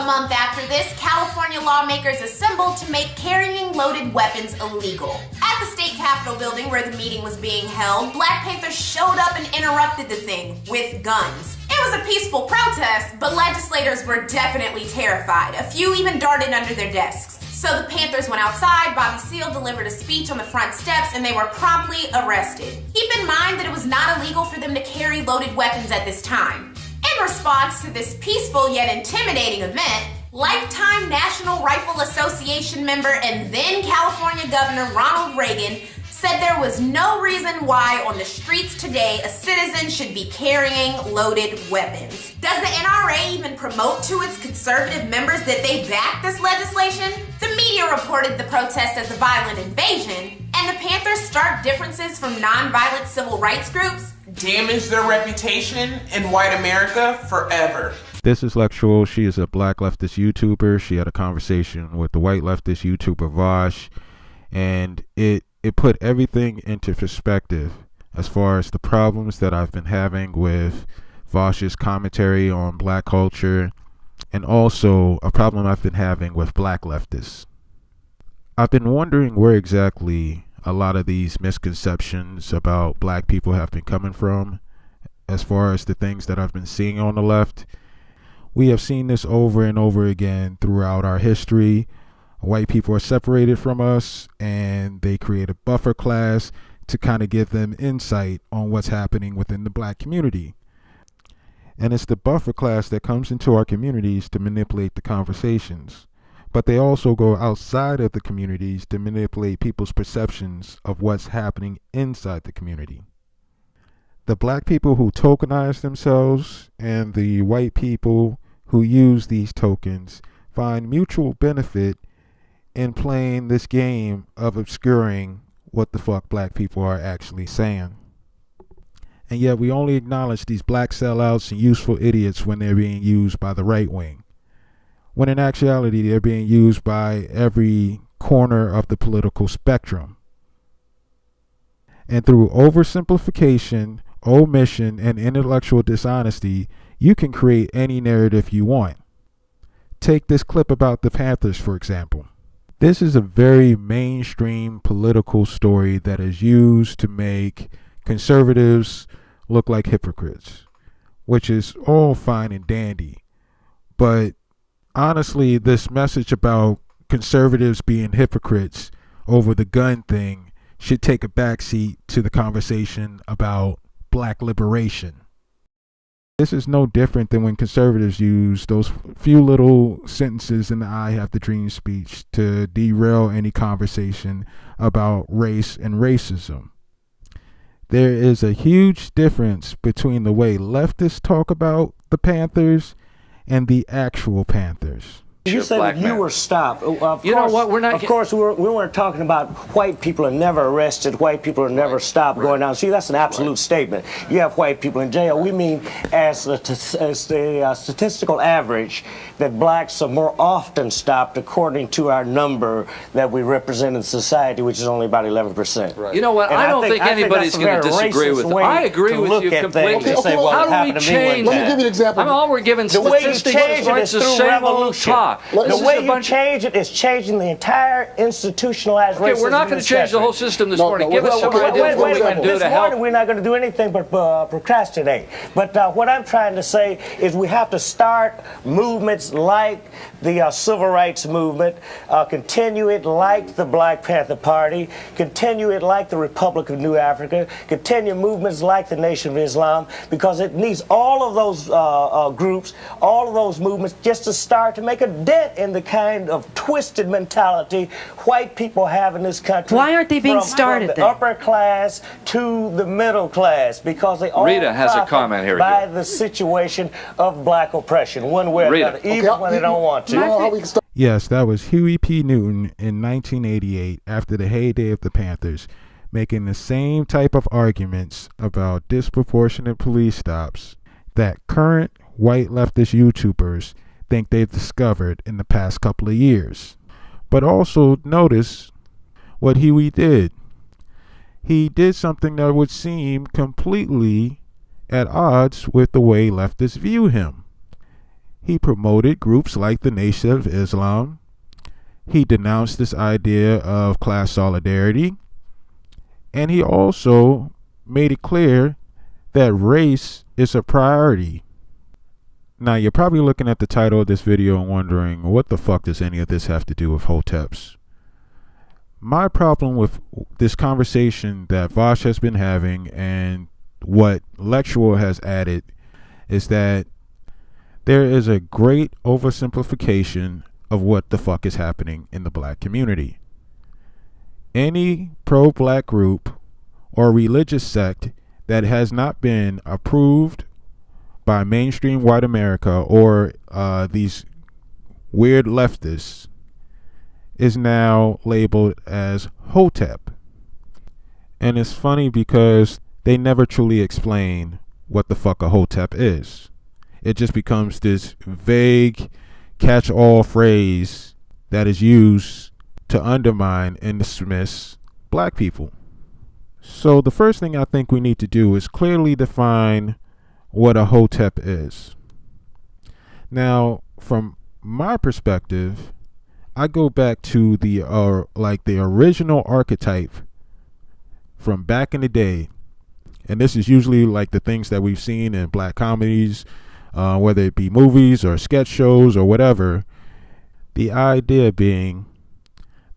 month after this, California lawmakers assembled to make carrying loaded weapons illegal. At the state capitol building where the meeting was being held, Black Panthers showed up and interrupted the thing with guns. It was a peaceful protest, but legislators were definitely terrified. A few even darted under their desks. So the Panthers went outside, Bobby Seale delivered a speech on the front steps, and they were promptly arrested. Keep in mind that it was not illegal for them to carry loaded weapons at this time. In response to this peaceful yet intimidating event, lifetime National Rifle Association member and then California Governor Ronald Reagan said there was no reason why on the streets today a citizen should be carrying loaded weapons. Does the NRA even promote to its conservative members that they back this legislation? The media reported the protest as a violent invasion, and the Panthers' stark differences from nonviolent civil rights groups damage their reputation in white America forever. This is Lectural. She is a black leftist YouTuber. She had a conversation with the white leftist YouTuber Vaush, and it put everything into perspective as far as the problems that I've been having with Vaush's commentary on black culture, and also a problem I've been having with black leftists. I've been wondering where exactly a lot of these misconceptions about black people have been coming from as far as the things that I've been seeing on the left. We have seen this over and over again throughout our history. White people are separated from us, and they create a buffer class to kind of give them insight on what's happening within the black community. And it's the buffer class that comes into our communities to manipulate the conversations. But they also go outside of the communities to manipulate people's perceptions of what's happening inside the community. The black people who tokenize themselves and the white people who use these tokens find mutual benefit in playing this game of obscuring what the fuck black people are actually saying. And yet we only acknowledge these black sellouts and useful idiots when they're being used by the right wing, when in actuality they're being used by every corner of the political spectrum. And through oversimplification, omission, and intellectual dishonesty, you can create any narrative you want. Take this clip about the Panthers, for example. This is a very mainstream political story that is used to make conservatives look like hypocrites, which is all fine and dandy. But honestly, this message about conservatives being hypocrites over the gun thing should take a backseat to the conversation about black liberation. This is no different than when conservatives use those few little sentences in the I Have the Dream speech to derail any conversation about race and racism. There is a huge difference between the way leftists talk about the Panthers and the actual Panthers. You said that you were stopped. You know what? We're not. Of course, we weren't talking about white people are never arrested, white people are never stopped going down. See, that's an absolute statement. You have white people in jail. We mean as the statistical average that blacks are more often stopped according to our number that we represent in society, which is only about 11%. Right. You know what? I don't think anybody's going to disagree with it. I agree with you completely. How do we change? Let me give you an example. All we're giving statistics is the same old talk. The way you change it is changing the entire institutionalized racism. Okay, we're not going to change the whole system this morning. Give us some ideas what we can do to help. We're not going to do anything but procrastinate. But what I'm trying to say is we have to start movements like the civil rights movement, continue it like the Black Panther Party, continue it like the Republic of New Africa, continue movements like the Nation of Islam, because it needs all of those groups, all of those movements just to start to make a dent in the kind of twisted mentality white people have in this country. Why aren't they being started from the upper class to the middle class? Because they all Rita has a comment here. By the situation of black oppression, one way or another, even when they don't want to. Yes, that was Huey P. Newton in 1988, after the heyday of the Panthers, making the same type of arguments about disproportionate police stops that current white leftist YouTubers think they've discovered in the past couple of years. But also notice what Huey did. He did something that would seem completely at odds with the way leftists view him. he promoted groups like the Nation of Islam. He denounced this idea of class solidarity. And he also made it clear that race is a priority. Now, you're probably looking at the title of this video and wondering, what the fuck does any of this have to do with Hoteps? My problem with this conversation that Vaush has been having and what Lectual has added is that there is a great oversimplification of what the fuck is happening in the black community. Any pro-black group or religious sect that has not been approved by mainstream white America or these weird leftists is now labeled as Hotep. And it's funny because they never truly explain what the fuck a Hotep is. It just becomes this vague catch-all phrase that is used to undermine and dismiss black people. So the first thing I think we need to do is clearly define what a Hotep is. Now, from my perspective, I go back to the original archetype from back in the day, and this is usually like the things that we've seen in black comedies, whether it be movies or sketch shows or whatever. The idea being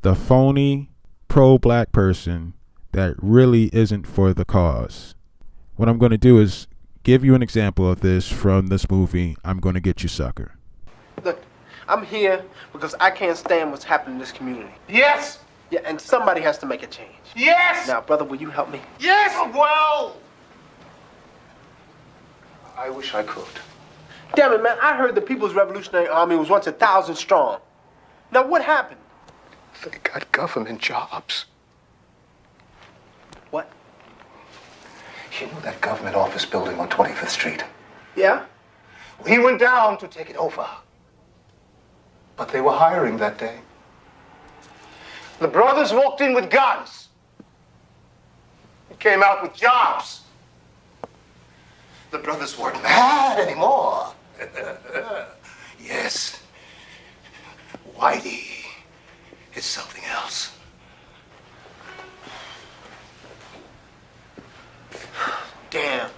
the phony pro-black person that really isn't for the cause. What I'm going to do is give you an example of this from this movie, I'm Gonna Get You, Sucker. Look, I'm here because I can't stand what's happening in this community. Yes! Yeah, and somebody has to make a change. Yes! Now, brother, will you help me? Yes! Well! I wish I could. Damn it, man, I heard the People's Revolutionary Army was once 1,000 strong. Now, what happened? They got government jobs. What? You know that government office building on 25th Street? Yeah? We went down to take it over. But they were hiring that day. The brothers walked in with guns. Came out with jobs. The brothers weren't mad anymore. Yes. Whitey is something else. Damn.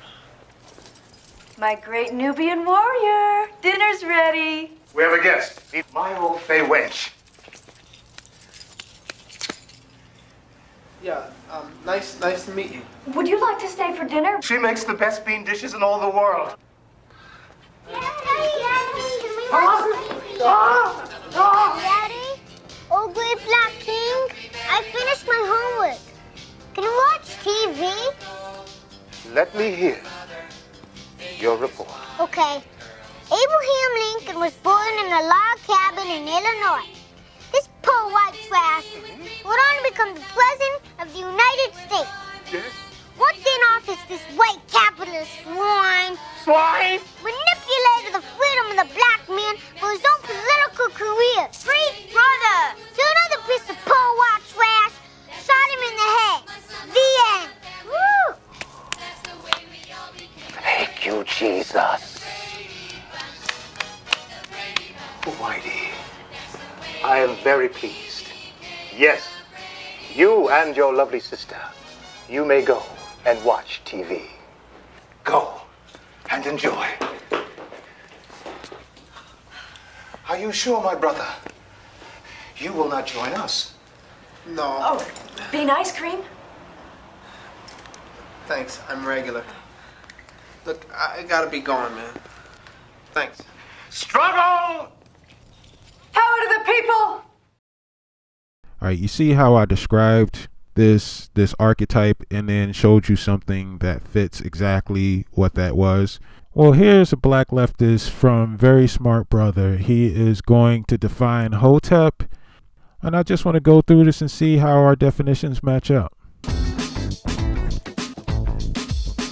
My great Nubian warrior. Dinner's ready. We have a guest. Meet my old Fay wench. Yeah, nice to meet you. Would you like to stay for dinner? She makes the best bean dishes in all the world. Daddy, old great black king, I finished my homework. Can you watch TV? Let me hear your report. Okay. Abraham Lincoln was born in a log cabin in Illinois. This poor white trash went on to become the President of the United States. Yes? Once in office, this white capitalist swine manipulated the freedom of the black man for his own political career. Free brother! So another piece of poor white trash shot him in the head. The end. Woo! Thank you, Jesus. Whitey, I am very pleased. Yes, you and your lovely sister, you may go and watch TV. Go and enjoy. Are you sure, my brother? You will not join us? No. Oh, bean ice cream? Thanks, I'm regular. Look, I gotta be going, man. Thanks. Struggle! Power to the people! All right, you see how I described this archetype and then showed you something that fits exactly what that was? Well, here's a black leftist from Very Smart Brother. He is going to define Hotep, and I just want to go through this and see how our definitions match up.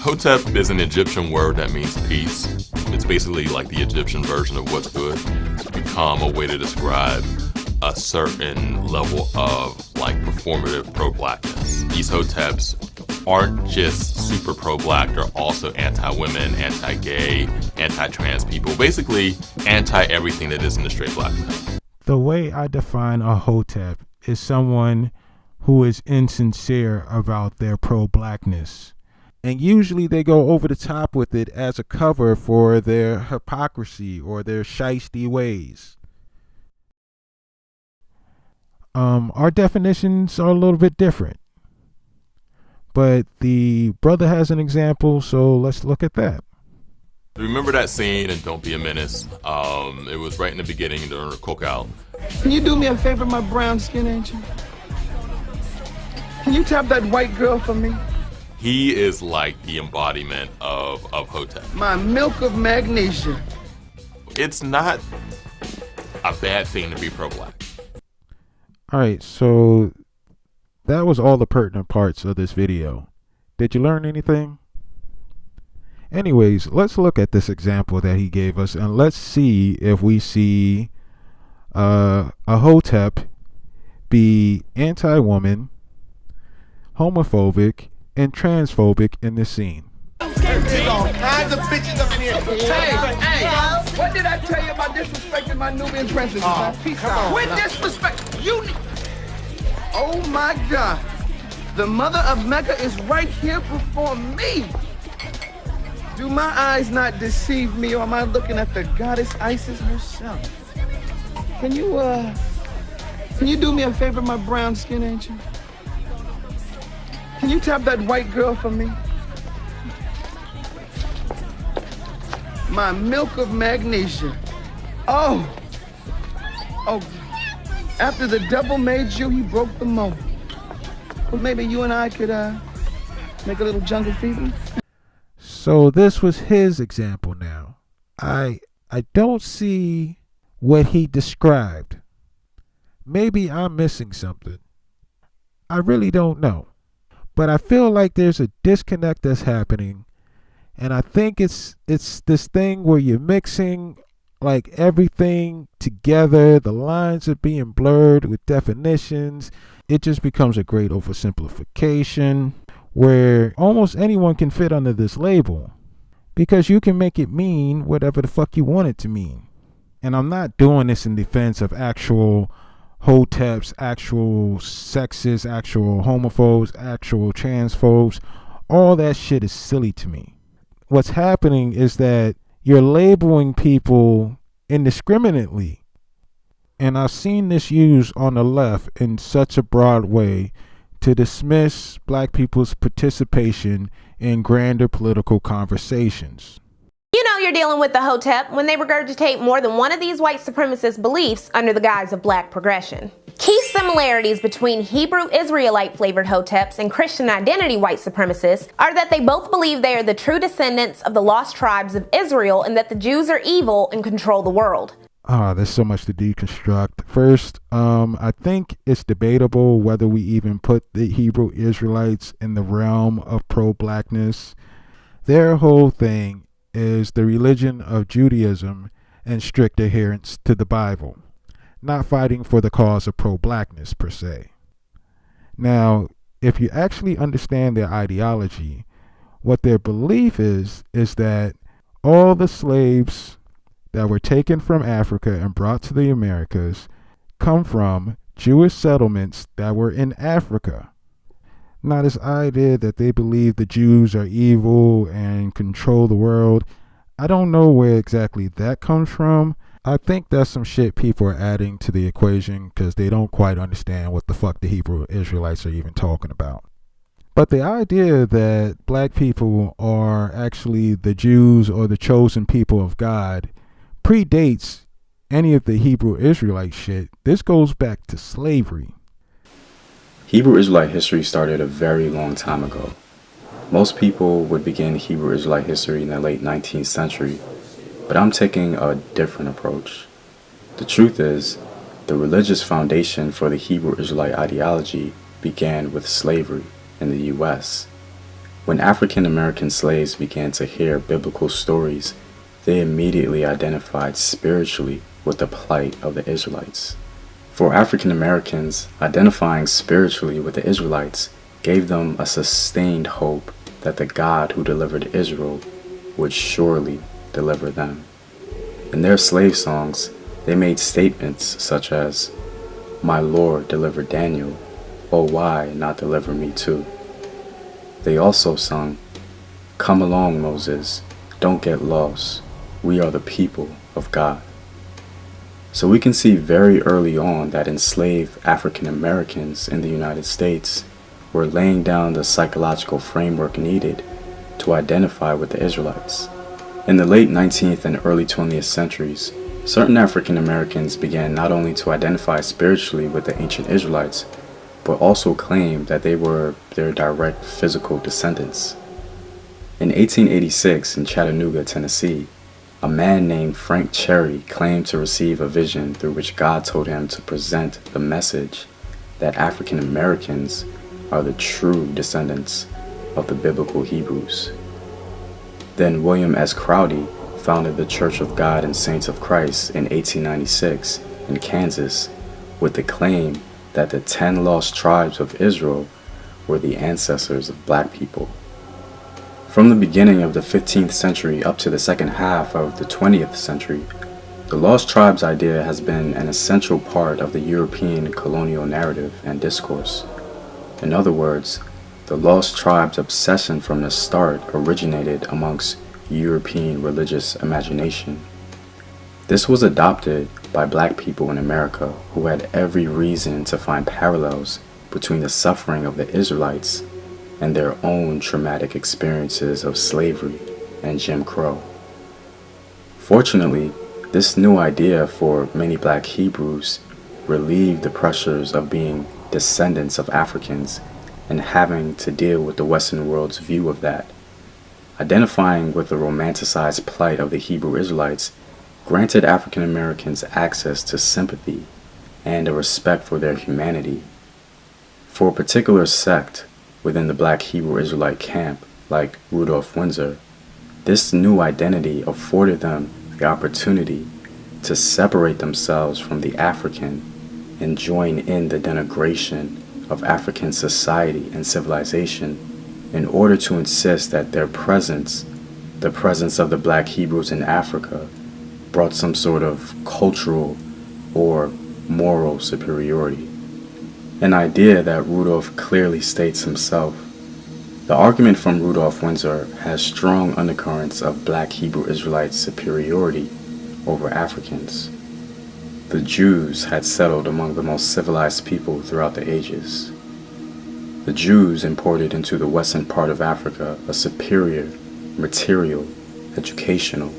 Hotep is an Egyptian word that means peace. It's basically like the Egyptian version of what's good. It's become a way to describe a certain level of like performative pro-blackness. These Hoteps aren't just super pro-black, they're also anti-women, anti-gay, anti-trans people, basically anti-everything that isn't a straight black man. The way I define a Hotep is someone who is insincere about their pro-blackness. And usually they go over the top with it as a cover for their hypocrisy or their shiesty ways. Our definitions are a little bit different. But the brother has an example, so let's look at that. Remember that scene in Don't Be a Menace? It was right in the beginning during the cookout. Can you do me a favor, my brown skin angel? Can you tap that white girl for me? He is like the embodiment of Hotep. My milk of magnesia. It's not a bad thing to be pro-black. All right, so that was all the pertinent parts of this video. Did you learn anything? Anyways, let's look at this example that he gave us, and let's see if we see a Hotep be anti-woman, homophobic, and transphobic in this scene. There's all kinds of bitches up in here. Hey, what did I tell you about disrespecting my Nubian princess? Peace out. With disrespect, you. Oh my God, the mother of Mecca is right here before me. Do my eyes not deceive me, or am I looking at the goddess Isis herself? Can you do me a favor, my brown skin angel? Can you tap that white girl for me? My milk of magnesia. Oh, after the devil made you, he broke the mold. Well, maybe you and I could make a little jungle fever. So this was his example now. I don't see what he described. Maybe I'm missing something. I really don't know. But I feel like there's a disconnect that's happening. And I think it's this thing where you're mixing like everything together. The lines are being blurred with definitions. It just becomes a great oversimplification where almost anyone can fit under this label because you can make it mean whatever the fuck you want it to mean. And I'm not doing this in defense of actual Hoteps, actual sexists, actual homophobes, actual transphobes. All that shit is silly to me. What's happening is that you're labeling people indiscriminately. And I've seen this used on the left in such a broad way to dismiss black people's participation in grander political conversations. You know you're dealing with the Hotep when they regurgitate more than one of these white supremacist beliefs under the guise of black progression. Key similarities between Hebrew Israelite flavored Hoteps and Christian identity white supremacists are that they both believe they are the true descendants of the lost tribes of Israel and that the Jews are evil and control the world. There's so much to deconstruct. First, I think it's debatable whether we even put the Hebrew Israelites in the realm of pro-blackness. Their whole thing is the religion of Judaism and strict adherence to the Bible, not fighting for the cause of pro-blackness per se. Now, if you actually understand their ideology, what their belief is that all the slaves that were taken from Africa and brought to the Americas come from Jewish settlements that were in Africa. Now, this idea that they believe the Jews are evil and control the world, I don't know where exactly that comes from. I think that's some shit people are adding to the equation because they don't quite understand what the fuck the Hebrew Israelites are even talking about. But the idea that black people are actually the Jews or the chosen people of God predates any of the Hebrew Israelite shit. This goes back to slavery. Hebrew Israelite history started a very long time ago. Most people would begin Hebrew Israelite history in the late 19th century, but I'm taking a different approach. The truth is, the religious foundation for the Hebrew Israelite ideology began with slavery in the U.S. When African American slaves began to hear biblical stories, they immediately identified spiritually with the plight of the Israelites. For African Americans, identifying spiritually with the Israelites gave them a sustained hope that the God who delivered Israel would surely deliver them. In their slave songs, they made statements such as, "My Lord delivered Daniel, oh why not deliver me too?" They also sung, "Come along, Moses, don't get lost, we are the people of God." So we can see very early on that enslaved African Americans in the United States were laying down the psychological framework needed to identify with the Israelites. In the late 19th and early 20th centuries, certain African Americans began not only to identify spiritually with the ancient Israelites, but also claimed that they were their direct physical descendants. In 1886 in Chattanooga, Tennessee, a man named Frank Cherry claimed to receive a vision through which God told him to present the message that African Americans are the true descendants of the biblical Hebrews. Then William S. Crowdy founded the Church of God and Saints of Christ in 1896 in Kansas with the claim that the 10 lost tribes of Israel were the ancestors of black people. From the beginning of the 15th century up to the second half of the 20th century, the lost tribes idea has been an essential part of the European colonial narrative and discourse. In other words, the lost tribes obsession from the start originated amongst European religious imagination. This was adopted by black people in America who had every reason to find parallels between the suffering of the Israelites and their own traumatic experiences of slavery and Jim Crow. Fortunately, this new idea for many black Hebrews relieved the pressures of being descendants of Africans and having to deal with the Western world's view of that. Identifying with the romanticized plight of the Hebrew Israelites granted African Americans access to sympathy and a respect for their humanity. For a particular sect within the black Hebrew Israelite camp, like Rudolph Windsor, this new identity afforded them the opportunity to separate themselves from the African and join in the denigration of African society and civilization in order to insist that their presence, the presence of the black Hebrews in Africa, brought some sort of cultural or moral superiority. An idea that Rudolph clearly states himself. The argument from Rudolph Windsor has strong undercurrents of black Hebrew Israelite superiority over Africans. The Jews had settled among the most civilized people throughout the ages. The Jews imported into the western part of Africa a superior material, educational,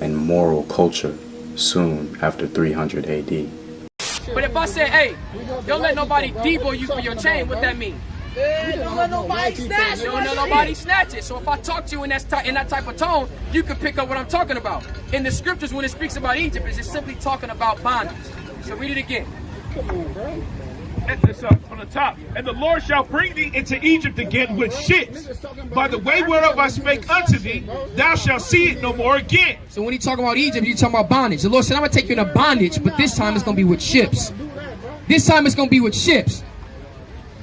and moral culture soon after 300 AD. But if I say, hey, don't let nobody debo you for your chain, what that mean? Don't let nobody snatch it. Don't let nobody snatch it. So if I talk to you in that type of tone, you can pick up what I'm talking about. In the scriptures, when it speaks about Egypt, it's just simply talking about bondage. So read it again. Come on, bro. This up from the top. And the Lord shall bring thee into Egypt again with ships. By the way whereof I spake unto thee, thou shalt see it no more again. So when he talking about Egypt, he's talking about bondage. The Lord said, I'm going to take you into bondage, but this time it's going to be with ships. This time it's going to be with ships.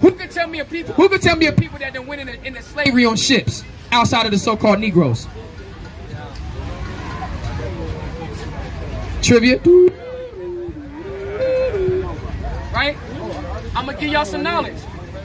Who could tell me of people that done went into slavery on ships outside of the so-called Negroes? Trivia. Right? I'm going to give y'all some knowledge.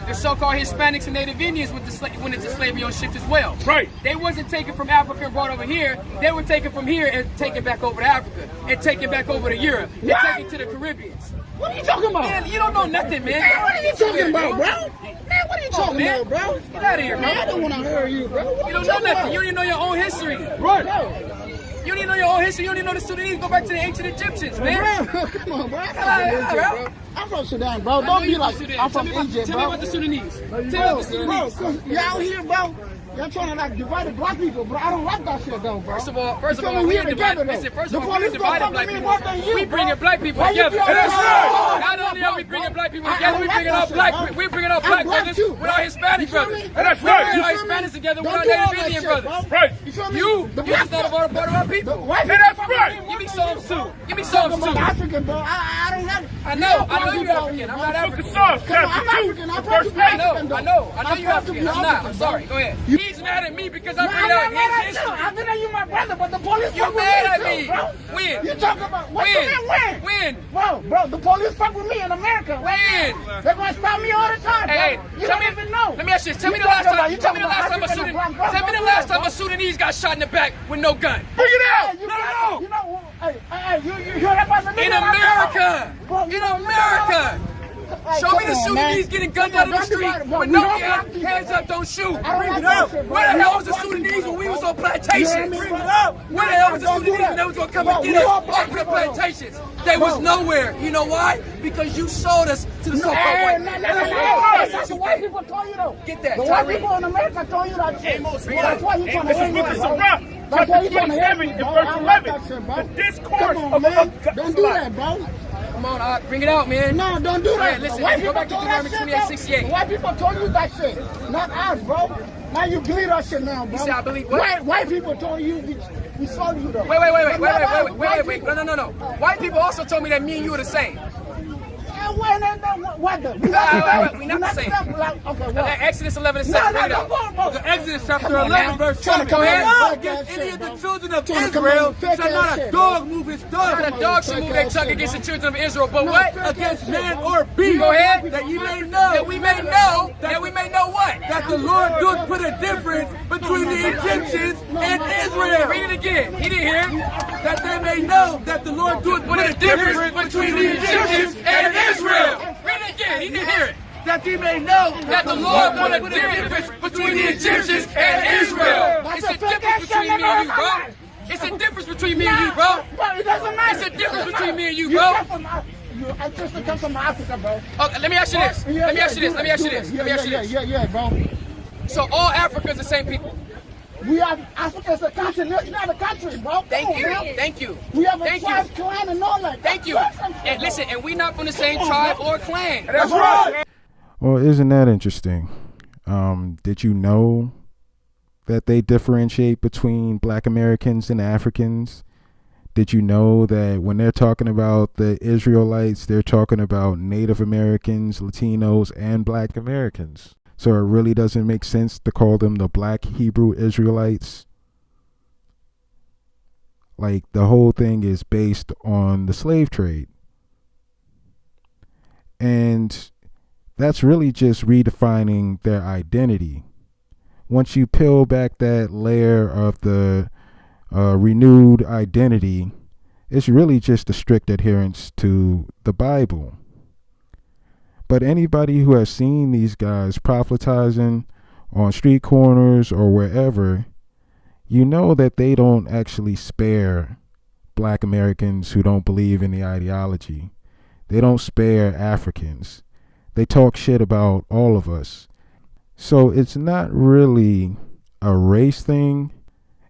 The so-called Hispanics and Native Indians went into slavery on ships as well. Right. They wasn't taken from Africa and brought over here. They were taken from here and taken back over to Africa and taken back over to Europe and taken to the Caribbeans. What are you talking about? Man, you don't know nothing, man. Man, what are you talking about, bro? Man, what are you talking about, bro? Get out of here, bro. Man, I don't want to hear you, bro. You don't know nothing. You don't even know your own history. Right. You don't even know your own history. You don't even know the Sudanese. Go back to the ancient Egyptians, man. Bro, come on, bro. I'm from Sudan, bro. Don't be like, I'm from Egypt, bro. Tell me about the Sudanese. Tell me about the Sudanese. Bro, you out here, bro. Y'all trying to like divide the black people, bro. I don't like that shit, though, bro. First of all, we ain't divided. Listen, first of all, we ain't divided black people. We bringing black people together. That's right. Not only are we bringing black people together, we bringing our black brothers with our Hispanic brothers. That's right. We bring our Hispanics together with our Native Indian brothers. Right. You just not a part of our people. That's right. Give me some too. Give me some too. I'm African, bro. I don't have. I know you're African. I'm not African. I'm African. the first place. I know you're African. I'm not. I'm sorry. Go ahead. He's mad at me because I bring out his history. I think you my brother, but the police You mad at me? When? You talking about what you mean when? Bro, the police fuck with me in America. When? They're gonna stop me all the time. Hey, you don't even know. Let me ask you this. Tell me the last time a Sudanese got shot in the back with no gun. Bring it out. No. You know, hey, you hear that about the In America. In America. Show me the Sudanese getting gunned out of the street with no hands up, don't shoot. Bring it up. Where the hell was the Sudanese when we was on plantations? Bring it up. Where the hell was the Sudanese when they was going to come and get us off the plantations? They was nowhere. You know why? Because you sold us to the so-called white people. That's what white people told you though. Get that. The white people in America told you that shit. That's why you trying to hang on. That's why you trying to hang on. Verse 11. The discourse of don't do that, bro. Come on, bring it out, man. No, don't do that. Listen, white go back to Deuteronomy 28:68. White people told you that shit, not us, bro. Now you believe that shit now, bro. You say I believe what? White people told you we sold you though. Wait. No. White people also told me that me and you are the same. What the? We're not the same. Okay, what? Exodus 11:7. Bring it out. The Exodus chapter 11, verse 7. Go ahead. Against any of the children of Israel shall not a dog move his tongue. Not a dog should move their tongue against the children of Israel. But what? Against man or beast. Go ahead. That ye may know. That we may know. That we may know what? That the Lord doth put a difference between the Egyptians and Israel. Read it again. He didn't hear it. That they may know that the Lord doth put a difference between the Egyptians and Israel. Read it again. He didn't hear it. That ye may know that the Lord put a difference between the Egyptians and Israel. It's a difference between me and you, bro. It's a difference between me and you, bro. It doesn't matter. It's a difference between me and you, bro. I just come from Africa, bro. Okay, let me ask you this. Yeah, bro. So all Africa is the same people. We are Africa is a country. It's not a country, bro. Thank you. We have a tribe, clan, and all that. Thank you. And listen, and we not from the same tribe or clan. That's right. Well, isn't that interesting? Did you know that they differentiate between Black Americans and Africans? Did you know that when they're talking about the Israelites, they're talking about Native Americans, Latinos, and Black Americans? So it really doesn't make sense to call them the Black Hebrew Israelites. Like, the whole thing is based on the slave trade. And that's really just redefining their identity. Once you peel back that layer of the renewed identity, it's really just a strict adherence to the Bible. But anybody who has seen these guys prophetizing on street corners or wherever, you know that they don't actually spare Black Americans who don't believe in the ideology. They don't spare Africans. They talk shit about all of us. So it's not really a race thing,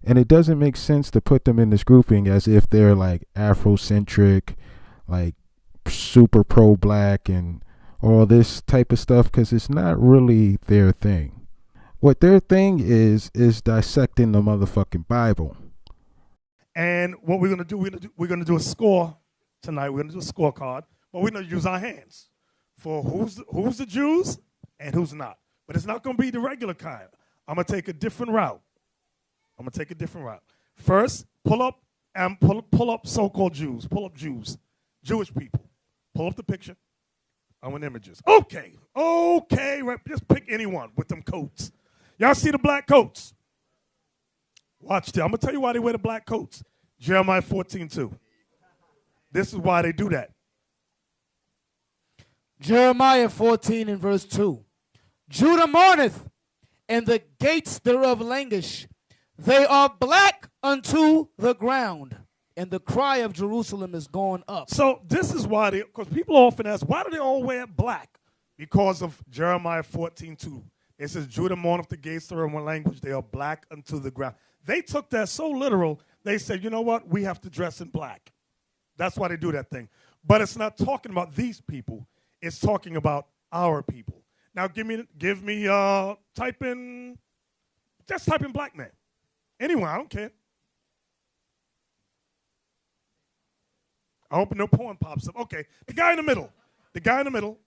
and it doesn't make sense to put them in this grouping as if they're like Afrocentric, like super pro-Black and all this type of stuff, because it's not really their thing. What their thing is dissecting the motherfucking Bible. And what we're gonna do a score tonight. We're gonna do a scorecard, but we're gonna use our hands for who's the Jews and who's not. But it's not gonna be the regular kind. I'm gonna take a different route. First, pull up so-called Jews. Pull up Jews, Jewish people. Pull up the picture. I want images. Okay, right. Just pick anyone with them coats. Y'all see the black coats? Watch this. I'm going to tell you why they wear the black coats. Jeremiah 14:2. This is why they do that. Jeremiah 14 and verse 2. Judah mourneth, and the gates thereof languish. They are black unto the ground, and the cry of Jerusalem is gone up. So this is why because people often ask, why do they all wear black? Because of Jeremiah 14:2. It says, Judah mourneth, the gates thereof languish. They are black unto the ground. They took that so literal, they said, you know what? We have to dress in black. That's why they do that thing. But it's not talking about these people. It's talking about our people. Now type in black man. Anyone, I don't care. I hope no porn pops up. Okay, the guy in the middle.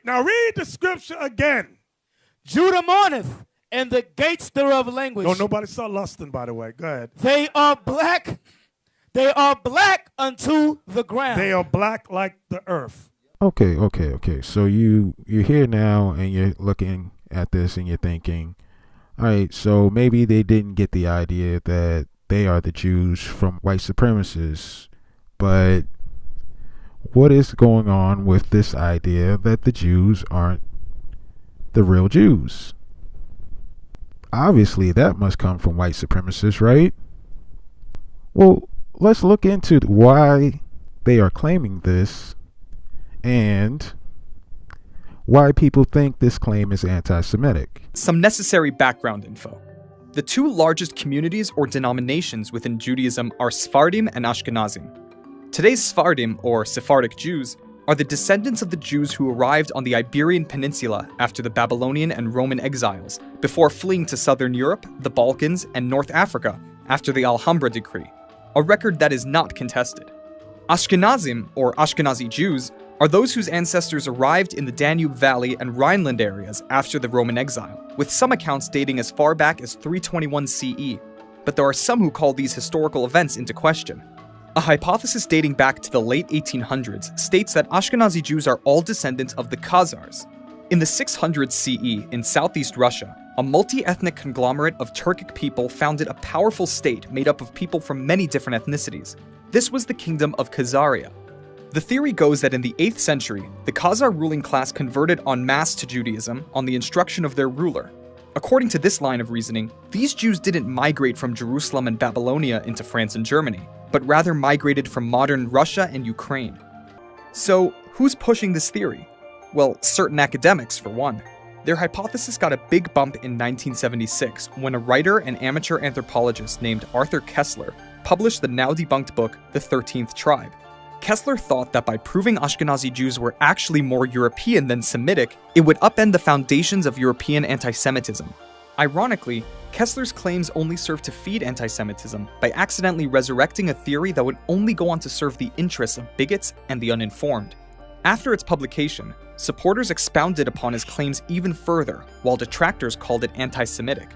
Now read the scripture again. Judah mourneth, and the gates thereof languish. No, nobody saw lusting, by the way. Go ahead. They are black. They are black unto the ground. They are black like the earth. Okay. So you're here now and you're looking at this and you're thinking, all right, so maybe they didn't get the idea that they are the Jews from white supremacists, but what is going on with this idea that the Jews aren't the real Jews? Obviously, that must come from white supremacists, right? Well, let's look into why they are claiming this and why people think this claim is anti-Semitic. Some necessary background info. The two largest communities or denominations within Judaism are Sephardim and Ashkenazim. Today's Sephardim, or Sephardic Jews, are the descendants of the Jews who arrived on the Iberian Peninsula after the Babylonian and Roman exiles, before fleeing to southern Europe, the Balkans, and North Africa after the Alhambra decree, a record that is not contested. Ashkenazim, or Ashkenazi Jews, are those whose ancestors arrived in the Danube Valley and Rhineland areas after the Roman exile, with some accounts dating as far back as 321 CE, but there are some who call these historical events into question. A hypothesis dating back to the late 1800s states that Ashkenazi Jews are all descendants of the Khazars. In the 600s CE, in southeast Russia, a multi-ethnic conglomerate of Turkic people founded a powerful state made up of people from many different ethnicities. This was the Kingdom of Khazaria. The theory goes that in the 8th century, the Khazar ruling class converted en masse to Judaism on the instruction of their ruler. According to this line of reasoning, these Jews didn't migrate from Jerusalem and Babylonia into France and Germany, but rather migrated from modern Russia and Ukraine. So, who's pushing this theory? Well, certain academics, for one. Their hypothesis got a big bump in 1976 when a writer and amateur anthropologist named Arthur Koestler published the now-debunked book, The 13th Tribe. Koestler thought that by proving Ashkenazi Jews were actually more European than Semitic, it would upend the foundations of European anti-Semitism. Ironically, Koestler's claims only served to feed anti-Semitism by accidentally resurrecting a theory that would only go on to serve the interests of bigots and the uninformed. After its publication, supporters expounded upon his claims even further, while detractors called it anti-Semitic.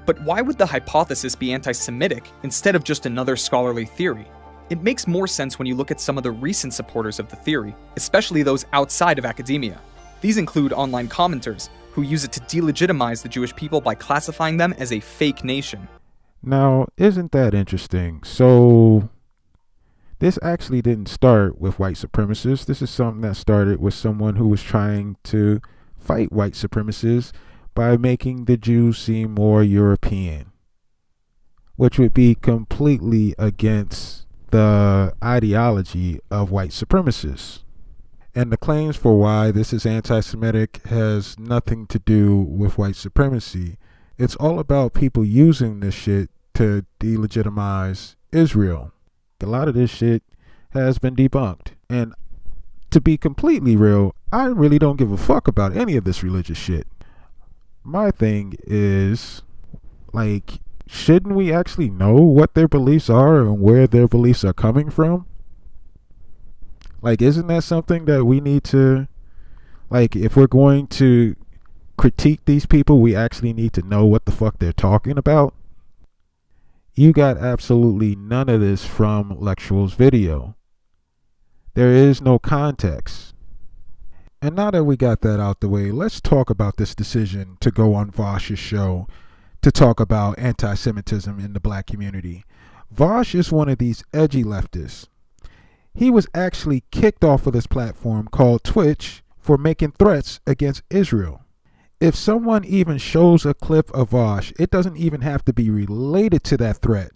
But why would the hypothesis be anti-Semitic instead of just another scholarly theory? It makes more sense when you look at some of the recent supporters of the theory, especially those outside of academia. These include online commenters, who use it to delegitimize the Jewish people by classifying them as a fake nation. Now, isn't that interesting? So, this actually didn't start with white supremacists. This is something that started with someone who was trying to fight white supremacists by making the Jews seem more European, which would be completely against the ideology of white supremacists. And the claims for why this is anti-Semitic has nothing to do with white supremacy. It's all about people using this shit to delegitimize Israel. A lot of this shit has been debunked. And to be completely real, I really don't give a fuck about any of this religious shit. My thing is, like, shouldn't we actually know what their beliefs are and where their beliefs are coming from? Like, isn't that something that we need to, like, if we're going to critique these people, we actually need to know what the fuck they're talking about? You got absolutely none of this from Lectual's video. There is no context. And now that we got that out the way, let's talk about this decision to go on Vaush's show to talk about anti-Semitism in the black community. Vaush is one of these edgy leftists. He was actually kicked off of this platform called Twitch for making threats against Israel. If someone even shows a clip of Vaush, it doesn't even have to be related to that threat.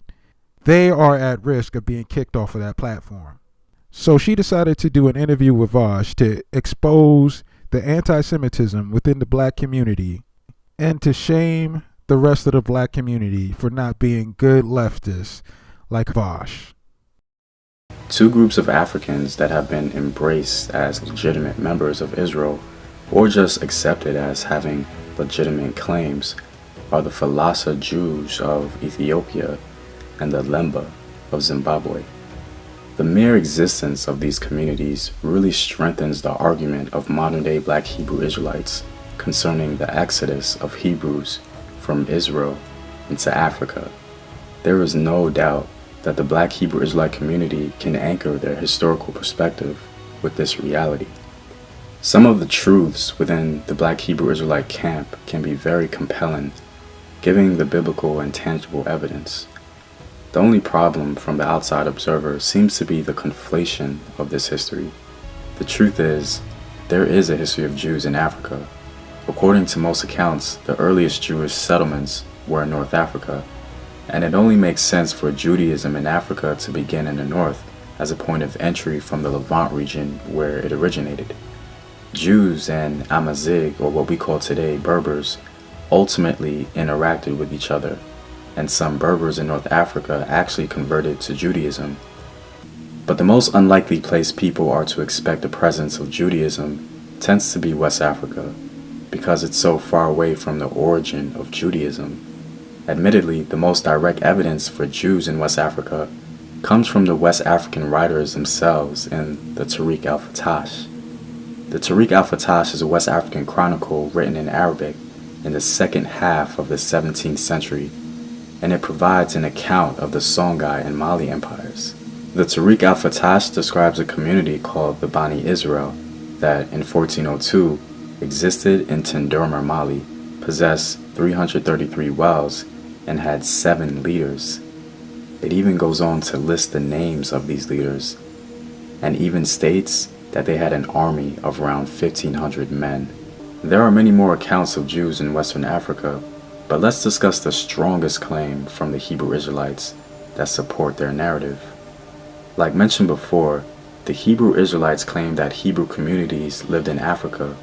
They are at risk of being kicked off of that platform. So she decided to do an interview with Vaush to expose the anti-Semitism within the black community and to shame the rest of the black community for not being good leftists like Vaush. Two groups of Africans that have been embraced as legitimate members of Israel or just accepted as having legitimate claims are the Falasa Jews of Ethiopia and the Lemba of Zimbabwe. The mere existence of these communities really strengthens the argument of modern-day Black Hebrew Israelites concerning the exodus of Hebrews from Israel into Africa. There is no doubt that the Black Hebrew Israelite community can anchor their historical perspective with this reality. Some of the truths within the Black Hebrew Israelite camp can be very compelling, giving the biblical and tangible evidence. The only problem from the outside observer seems to be the conflation of this history. The truth is, there is a history of Jews in Africa. According to most accounts, the earliest Jewish settlements were in North Africa, and it only makes sense for Judaism in Africa to begin in the north as a point of entry from the Levant region where it originated. Jews and Amazigh, or what we call today Berbers, ultimately interacted with each other, and some Berbers in North Africa actually converted to Judaism. But the most unlikely place people are to expect the presence of Judaism tends to be West Africa, because it's so far away from the origin of Judaism. Admittedly, the most direct evidence for Jews in West Africa comes from the West African writers themselves in the Tariq al-Fatash. The Tariq al-Fatash is a West African chronicle written in Arabic in the second half of the 17th century, and it provides an account of the Songhai and Mali empires. The Tariq al-Fatash describes a community called the Bani Israel that, in 1402, existed in Tendurma, Mali, possessed 333 wells, and had 7 leaders. It even goes on to list the names of these leaders, and even states that they had an army of around 1,500 men. There are many more accounts of Jews in Western Africa, but let's discuss the strongest claim from the Hebrew Israelites that support their narrative. Like mentioned before, the Hebrew Israelites claim that Hebrew communities lived in Africa,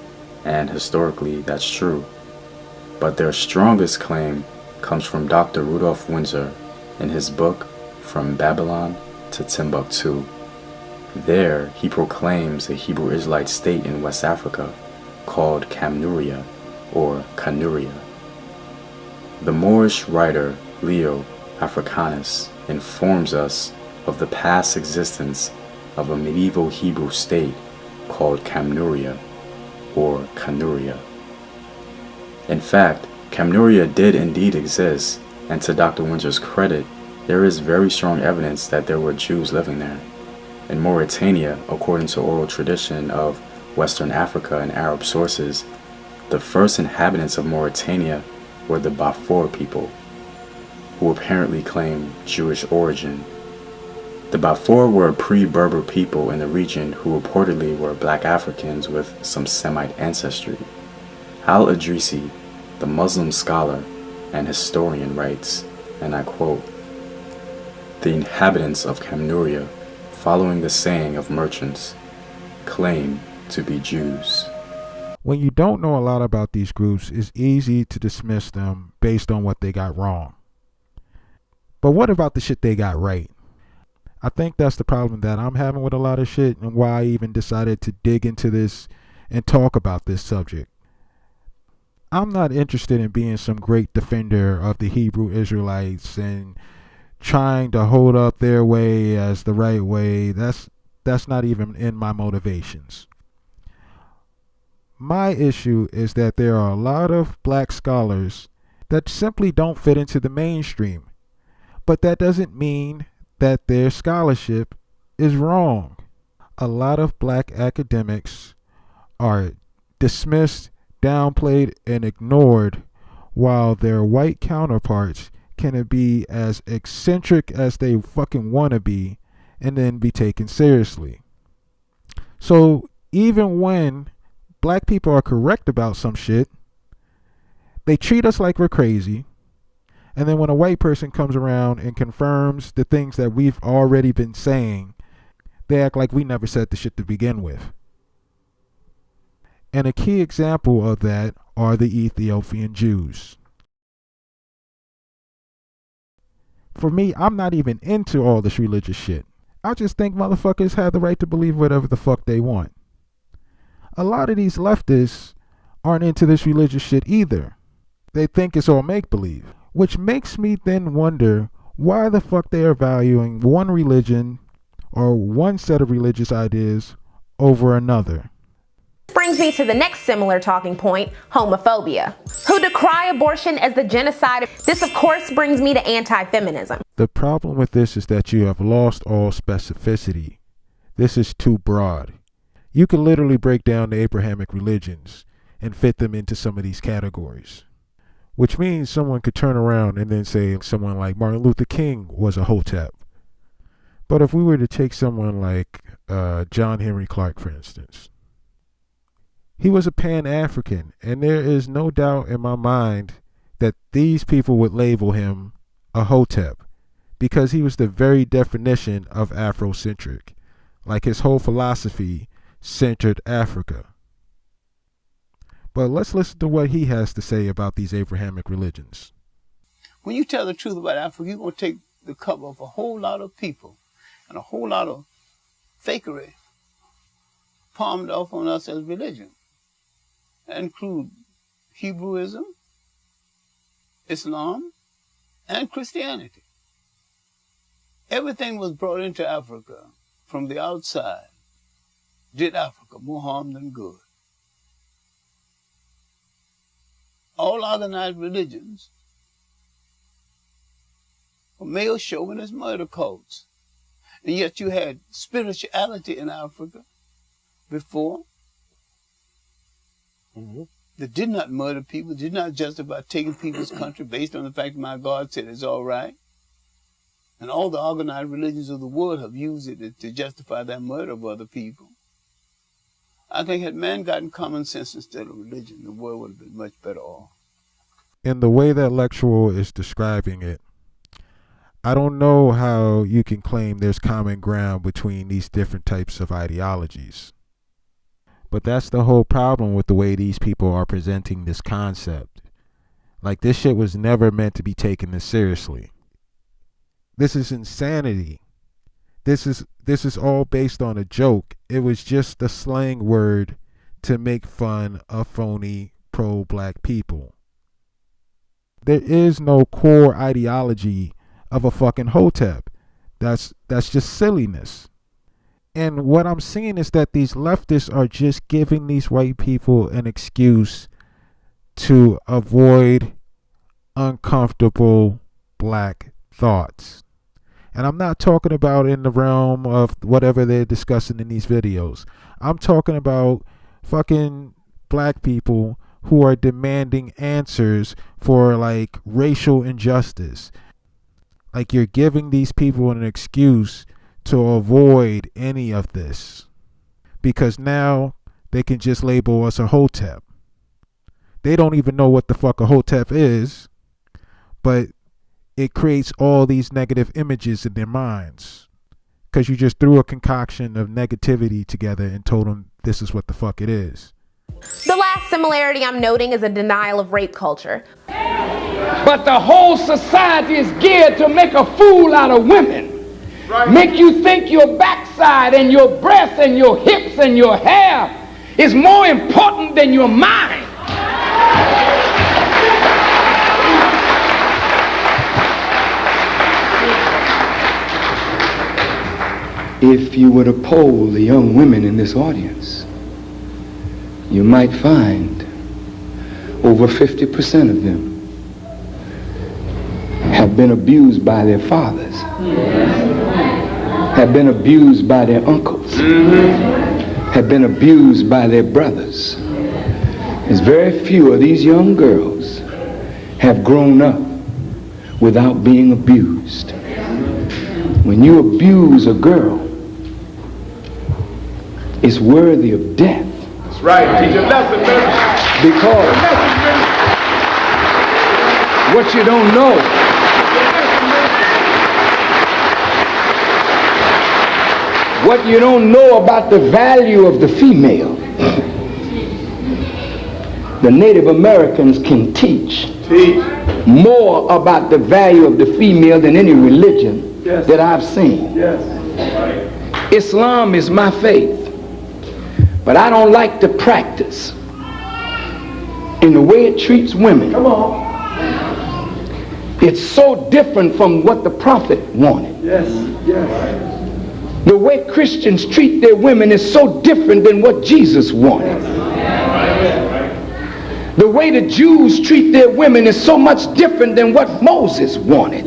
and historically that's true. But their strongest claim comes from Dr. Rudolph Windsor in his book From Babylon to Timbuktu. There, he proclaims a Hebrew Israelite state in West Africa called Kamnuria or Kanuria. The Moorish writer Leo Africanus informs us of the past existence of a medieval Hebrew state called Kamnuria or Kanuria. In fact, Kamnuria did indeed exist, and to Dr. Windsor's credit, there is very strong evidence that there were Jews living there. In Mauritania, according to oral tradition of Western Africa and Arab sources, the first inhabitants of Mauritania were the Bafour people, who apparently claimed Jewish origin. The Bafour were a pre-Berber people in the region who reportedly were Black Africans with some Semite ancestry. Al-Idrisi, the Muslim scholar and historian, writes, and I quote, "The inhabitants of Kamnuria, following the saying of merchants, claim to be Jews." When you don't know a lot about these groups, it's easy to dismiss them based on what they got wrong. But what about the shit they got right? I think that's the problem that I'm having with a lot of shit, and why I even decided to dig into this and talk about this subject. I'm not interested in being some great defender of the Hebrew Israelites and trying to hold up their way as the right way. That's not even in my motivations. My issue is that there are a lot of black scholars that simply don't fit into the mainstream. But that doesn't mean that their scholarship is wrong. A lot of black academics are dismissed, downplayed, and ignored, while their white counterparts can be as eccentric as they fucking want to be and then be taken seriously. So even when black people are correct about some shit, they treat us like we're crazy. And then when a white person comes around and confirms the things that we've already been saying, they act like we never said the shit to begin with. And a key example of that are the Ethiopian Jews. For me, I'm not even into all this religious shit. I just think motherfuckers have the right to believe whatever the fuck they want. A lot of these leftists aren't into this religious shit either. They think it's all make-believe, which makes me then wonder why the fuck they are valuing one religion or one set of religious ideas over another. Brings me to the next similar talking point, homophobia, who decry abortion as the genocide. This, of course, brings me to anti-feminism. The problem with this is that you have lost all specificity. This is too broad. You can literally break down the Abrahamic religions and fit them into some of these categories, which means someone could turn around and then say someone like Martin Luther King was a Hotep. But if we were to take someone like John Henry Clark, for instance, he was a Pan-African, and there is no doubt in my mind that these people would label him a Hotep because he was the very definition of Afrocentric. Like his whole philosophy centered Africa. But let's listen to what he has to say about these Abrahamic religions. When you tell the truth about Africa, you're going to take the cover of a whole lot of people and a whole lot of fakery palmed off on us as religion. That include Hebrewism, Islam, and Christianity. Everything was brought into Africa from the outside, did Africa more harm than good. All organized religions were male chauvinist murder cults. And yet you had spirituality in Africa before that did not murder people, did not justify taking people's country based on the fact that my God said it's all right. And all the organized religions of the world have used it to justify their murder of other people. I think had man gotten common sense instead of religion, the world would have been much better off. In the way that Lectual is describing it, I don't know how you can claim there's common ground between these different types of ideologies. But that's the whole problem with the way these people are presenting this concept. Like, this shit was never meant to be taken this seriously. This is insanity. This is all based on a joke. It was just a slang word to make fun of phony pro-black people. There is no core ideology of a fucking Hotep. That's just silliness. And what I'm seeing is that these leftists are just giving these white people an excuse to avoid uncomfortable black thoughts. And I'm not talking about in the realm of whatever they're discussing in these videos. I'm talking about fucking black people who are demanding answers for like racial injustice. Like, you're giving these people an excuse to avoid any of this because now they can just label us a Hotep. They don't even know what the fuck a Hotep is, but it creates all these negative images in their minds because you just threw a concoction of negativity together and told them this is what the fuck it is. The last similarity I'm noting is a denial of rape culture. But the whole society is geared to make a fool out of women. Right. Make you think your backside and your breasts and your hips and your hair is more important than your mind. If you were to poll the young women in this audience, you might find over 50% of them have been abused by their fathers, have been abused by their uncles, have been abused by their brothers. There's very few of these young girls have grown up without being abused. When you abuse a girl, it's worthy of death. That's right. Teach a lesson, man. Because what you don't know, what you don't know about the value of the female, the Native Americans can teach more about the value of the female than any religion that I've seen. Islam is my faith, but I don't like the practice in the way it treats women. Come on. It's so different from what the Prophet wanted. The way Christians treat their women is so different than what Jesus wanted. The way the Jews treat their women is so much different than what Moses wanted.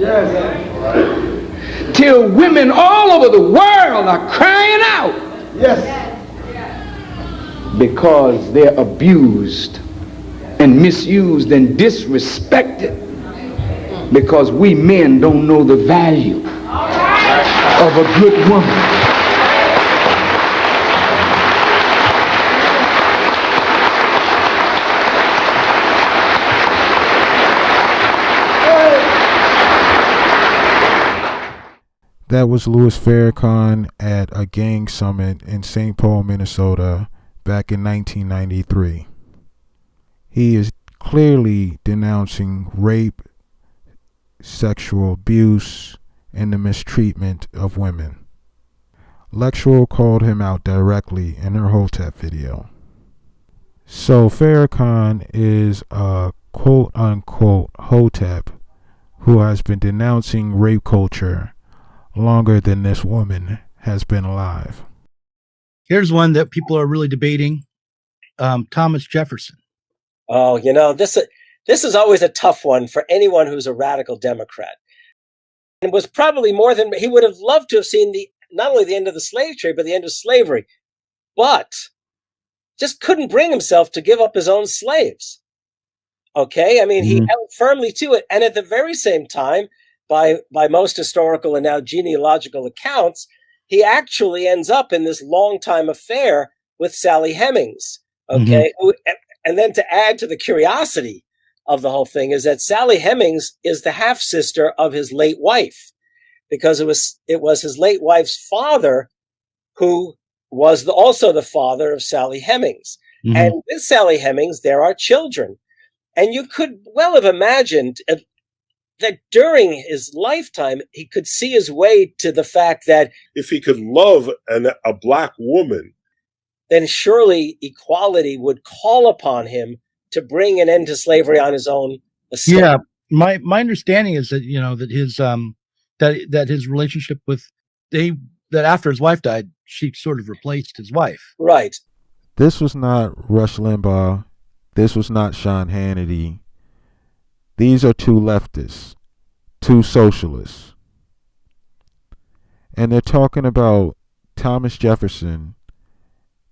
Till women all over the world are crying out. Because they're abused and misused and disrespected. Because we men don't know the value of a good woman. That was Louis Farrakhan at a gang summit in St. Paul, Minnesota back in 1993. He is clearly denouncing rape, sexual abuse, and the mistreatment of women. Lexual called him out directly in her Hotep video. So Farrakhan is a quote-unquote Hotep who has been denouncing rape culture longer than this woman has been alive. Here's one that people are really debating. Thomas Jefferson. Oh, you know, this is always a tough one for anyone who's a radical Democrat. It was probably more than he would have loved to have seen not only the end of the slave trade, but the end of slavery, but just couldn't bring himself to give up his own slaves. Okay, I mean, he held firmly to it, and at the very same time, by most historical and now genealogical accounts, he actually ends up in this long-time affair with Sally Hemings. Okay, and then to add to the curiosity of the whole thing is that Sally Hemings is the half-sister of his late wife, because it was his late wife's father who was also the father of Sally Hemings. And with Sally Hemings, there are children. And you could well have imagined that during his lifetime, he could see his way to the fact that if he could love a black woman, then surely equality would call upon him to bring an end to slavery on his own estate. Yeah, my understanding is that, you know, that his that his relationship with that after his wife died, she sort of replaced his wife. Right. This was not Rush Limbaugh. This was not Sean Hannity. These are two leftists, two socialists. And they're talking about Thomas Jefferson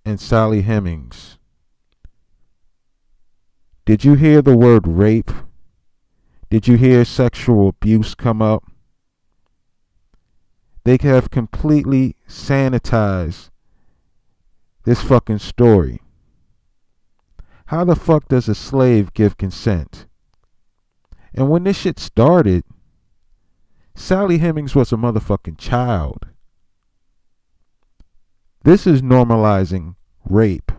and Sally Hemings. Did you hear the word rape? Did you hear sexual abuse come up? They have completely sanitized this fucking story. How the fuck does a slave give consent? And when this shit started, Sally Hemings was a motherfucking child. This is normalizing rape.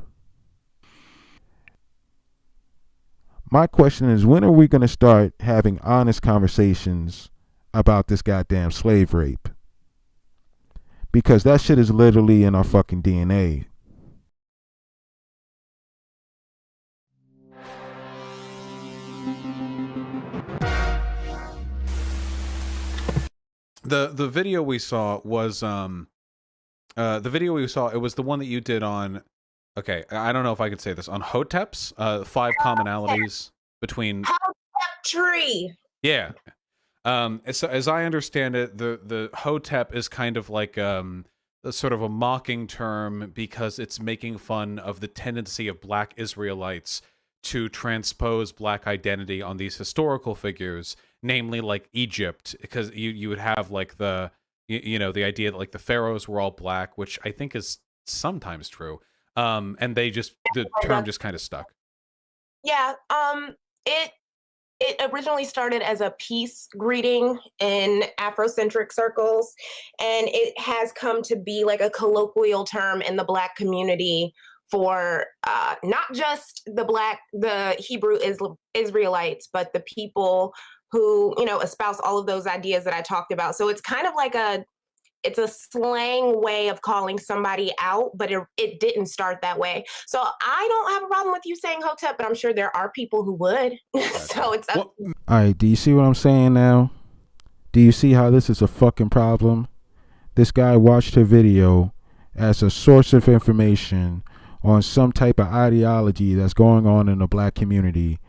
My question is, when are we going to start having honest conversations about this goddamn slave rape? Because that shit is literally in our fucking DNA. The video we saw was it was the one that you did on, okay, I don't know if I could say this, on Hoteps, 5 commonalities between Hotep tree. Yeah. So as I understand it, the Hotep is kind of like a sort of a mocking term because it's making fun of the tendency of black Israelites to transpose black identity on these historical figures, namely like Egypt, because you would have like the the idea that like the pharaohs were all black, which I think is sometimes true. And the term just kind of stuck. Yeah, it originally started as a peace greeting in Afrocentric circles, and it has come to be like a colloquial term in the Black community for not just the Hebrew Israelites, but the people who, espouse all of those ideas that I talked about. So it's kind of like it's a slang way of calling somebody out, but it didn't start that way. So I don't have a problem with you saying Hotep, but I'm sure there are people who would. So it's up. All right, do you see what I'm saying now? Do you see how this is a fucking problem? this guy watched her video as a source of information on some type of ideology that's going on in the black community,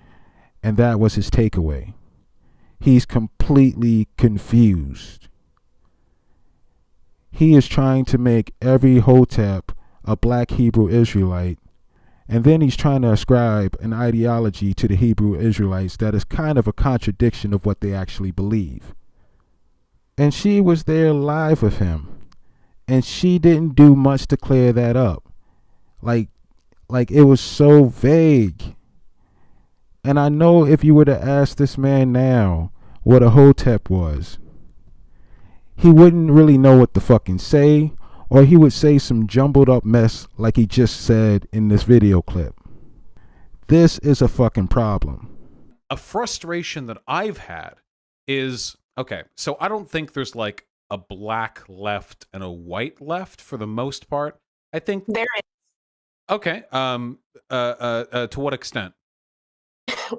and that was his takeaway. He's completely confused. He is trying to make every Hotep a black Hebrew Israelite, and then he's trying to ascribe an ideology to the Hebrew Israelites that is kind of a contradiction of what they actually believe. And she was there live with him, and she didn't do much to clear that up. Like it was so vague. And I know if you were to ask this man now what a Hotep was, he wouldn't really know what to fucking say, or he would say some jumbled up mess like he just said in this video clip. This is a fucking problem. A frustration that I've had is, okay, so I don't think there's like a black left and a white left for the most part. I think there is. Okay. To what extent?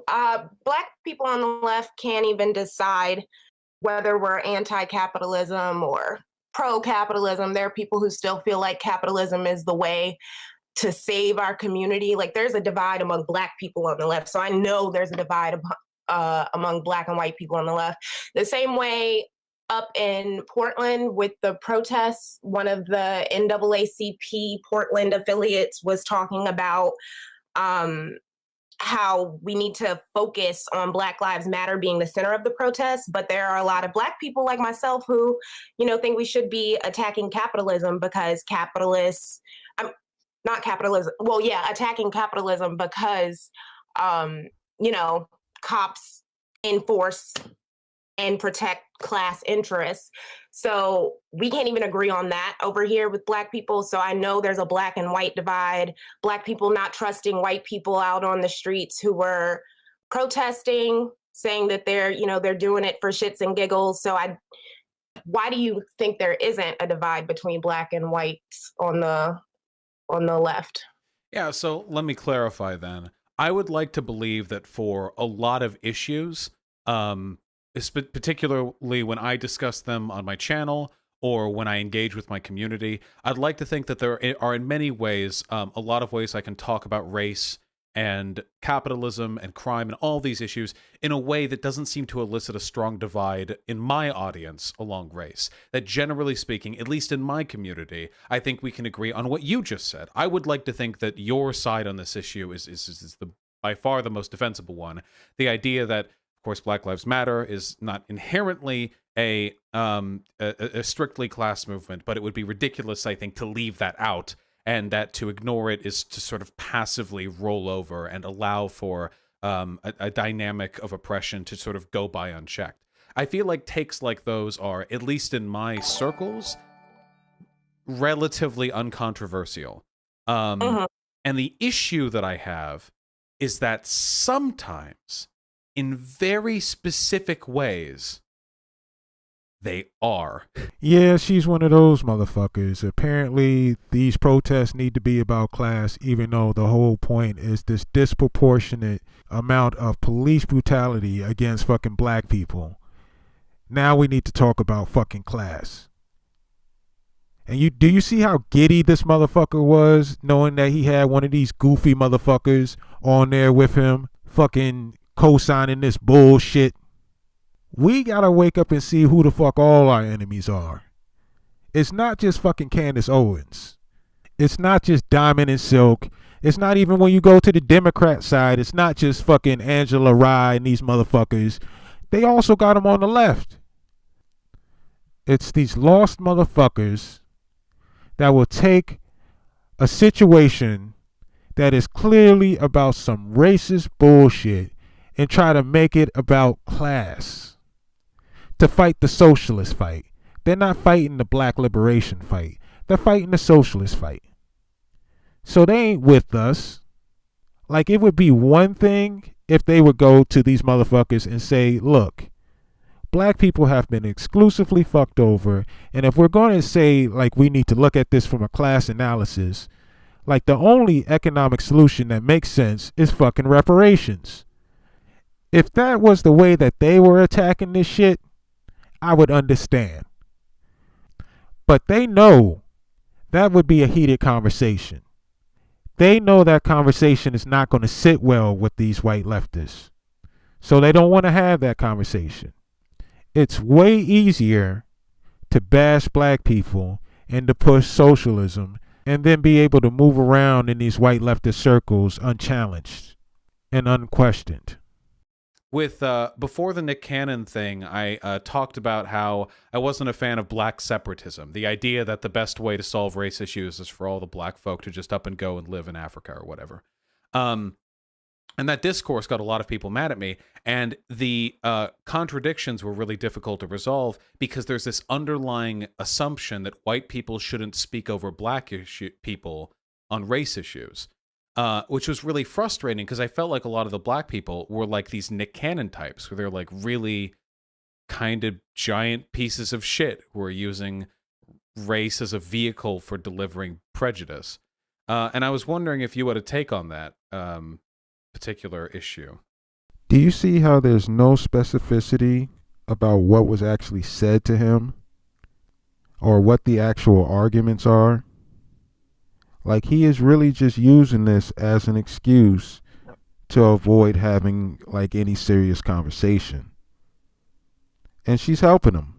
Black people on the left can't even decide whether we're anti-capitalism or pro-capitalism. There are people who still feel like capitalism is the way to save our community. Like, there's a divide among black people on the left. So I know there's a divide among black and white people on the left. The same way up in Portland with the protests, one of the NAACP Portland affiliates was talking about how we need to focus on Black Lives Matter being the center of the protest. But there are a lot of black people like myself who, think we should be attacking capitalism because attacking capitalism because, cops enforce and protect class interests. So we can't even agree on that over here with black people. So I know there's a black and white divide, black people not trusting white people out on the streets who were protesting, saying that they're doing it for shits and giggles. So why do you think there isn't a divide between black and whites on the left? Yeah, so let me clarify then. I would like to believe that for a lot of issues, particularly when I discuss them on my channel or when I engage with my community, I'd like to think that there are in many ways, a lot of ways I can talk about race and capitalism and crime and all these issues in a way that doesn't seem to elicit a strong divide in my audience along race. That generally speaking, at least in my community, I think we can agree on what you just said. I would like to think that your side on this issue is by far the most defensible one. The idea that, of course, Black Lives Matter is not inherently a strictly class movement, but it would be ridiculous, I think, to leave that out, and that to ignore it is to sort of passively roll over and allow for a dynamic of oppression to sort of go by unchecked. I feel like takes like those are, at least in my circles, relatively uncontroversial. And the issue that I have is that sometimes, in very specific ways, they are. Yeah, she's one of those motherfuckers. Apparently, these protests need to be about class, even though the whole point is this disproportionate amount of police brutality against fucking black people. Now we need to talk about fucking class. And do you see how giddy this motherfucker was, knowing that he had one of these goofy motherfuckers on there with him, fucking co-signing this bullshit? We gotta wake up and see who the fuck all our enemies are. It's not just fucking Candace Owens. It's not just Diamond and Silk. It's not even when you go to the Democrat side. It's not just fucking Angela Rye and these motherfuckers. They also got them on the left. It's these lost motherfuckers that will take a situation that is clearly about some racist bullshit and try to make it about class. To fight the socialist fight. They're not fighting the black liberation fight. They're fighting the socialist fight. So they ain't with us. Like, it would be one thing if they would go to these motherfuckers and say, look, black people have been exclusively fucked over, and if we're going to say, like, we need to look at this from a class analysis, like, the only economic solution that makes sense is fucking reparations. If that was the way that they were attacking this shit, I would understand. But they know that would be a heated conversation. They know that conversation is not going to sit well with these white leftists. So they don't want to have that conversation. It's way easier to bash black people and to push socialism and then be able to move around in these white leftist circles unchallenged and unquestioned. With before the Nick Cannon thing, I talked about how I wasn't a fan of black separatism, the idea that the best way to solve race issues is for all the black folk to just up and go and live in Africa or whatever. And that discourse got a lot of people mad at me, and the contradictions were really difficult to resolve because there's this underlying assumption that white people shouldn't speak over black people on race issues. Which was really frustrating because I felt like a lot of the black people were like these Nick Cannon types where they're like really kind of giant pieces of shit who are using race as a vehicle for delivering prejudice. And I was wondering if you had a take on that particular issue. Do you see how there's no specificity about what was actually said to him or what the actual arguments are? Like, he is really just using this as an excuse to avoid having, like, any serious conversation. And she's helping him.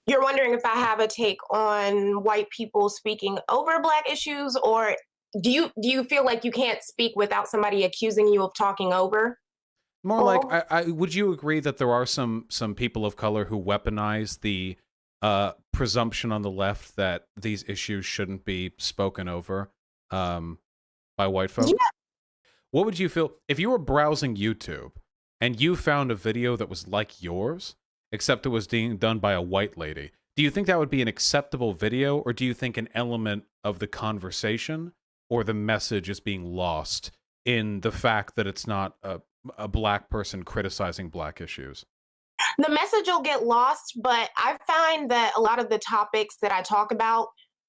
You're wondering if I have a take on white people speaking over black issues, or do you feel like you can't speak without somebody accusing you of talking over? More like, would you agree that there are some people of color who weaponize the presumption on the left that these issues shouldn't be spoken over by white folks? Yeah. What would you feel if you were browsing YouTube and you found a video that was like yours, except it was being done by a white lady? Do you think that would be an acceptable video, or do you think an element of the conversation or the message is being lost in the fact that it's not a black person criticizing black issues? The message will get lost, but I find that a lot of the topics that I talk about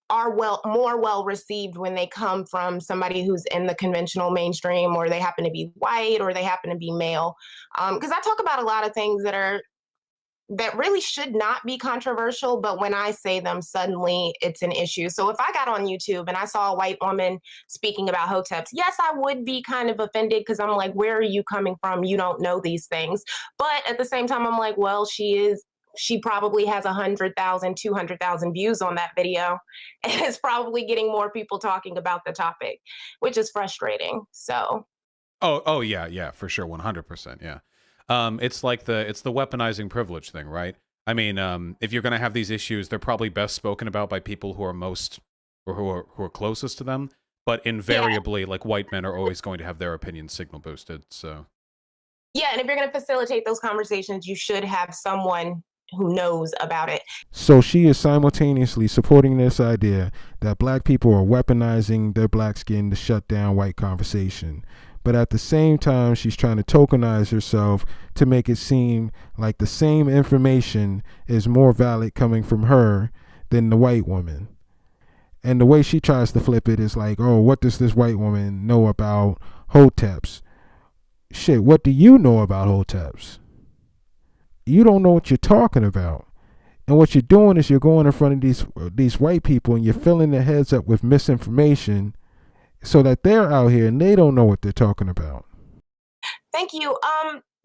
are more well received when they come from somebody who's in the conventional mainstream, or they happen to be white, or they happen to be male. Because I talk about a lot of things that really should not be controversial, but when I say them, suddenly it's an issue. So if I got on YouTube and I saw a white woman speaking about Hoteps, yes, I would be kind of offended because I'm like, where are you coming from? You don't know these things. But at the same time, I'm like, well, she probably has 100,000, 200,000 views on that video, and it's probably getting more people talking about the topic, which is frustrating. So. Oh yeah, for sure, 100%, yeah. It's the weaponizing privilege thing, right? I mean, if you're going to have these issues, they're probably best spoken about by people who are most, or who are closest to them. But invariably, like, white men are always going to have their opinions signal boosted. So, yeah, and if you're going to facilitate those conversations, you should have someone who knows about it. So she is simultaneously supporting this idea that black people are weaponizing their black skin to shut down white conversation. But at the same time, she's trying to tokenize herself to make it seem like the same information is more valid coming from her than the white woman. And the way she tries to flip it is like, oh, what does this white woman know about Hoteps? Shit, what do you know about Hoteps? You don't know what you're talking about. And what you're doing is you're going in front of these white people and you're filling their heads up with misinformation so that they're out here and they don't know what they're talking about. Thank you.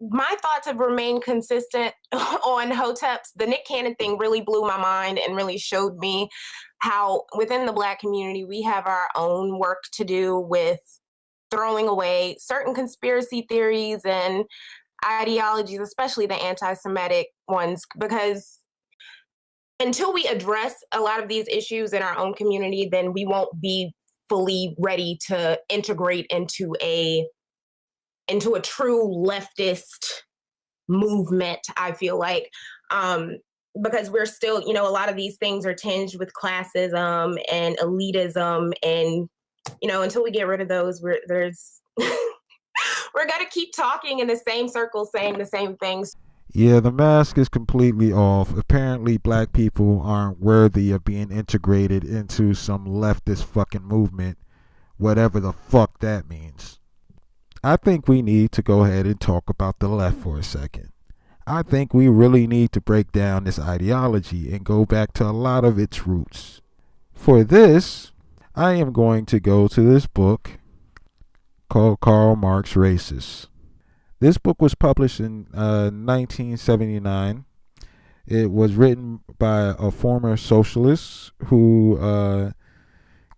My thoughts have remained consistent on Hoteps. The Nick Cannon thing really blew my mind and really showed me how within the black community, we have our own work to do with throwing away certain conspiracy theories and ideologies, especially the anti-Semitic ones, because until we address a lot of these issues in our own community, then we won't be fully ready to integrate into a true leftist movement, I feel like, because we're still, a lot of these things are tinged with classism and elitism, and until we get rid of those, we're going to keep talking in the same circles, saying the same things. Yeah, the mask is completely off. Apparently, black people aren't worthy of being integrated into some leftist fucking movement, whatever the fuck that means. I think we need to go ahead and talk about the left for a second. I think we really need to break down this ideology and go back to a lot of its roots. For this, I am going to go to this book called Karl Marx Racist. This book was published in 1979. It was written by a former socialist who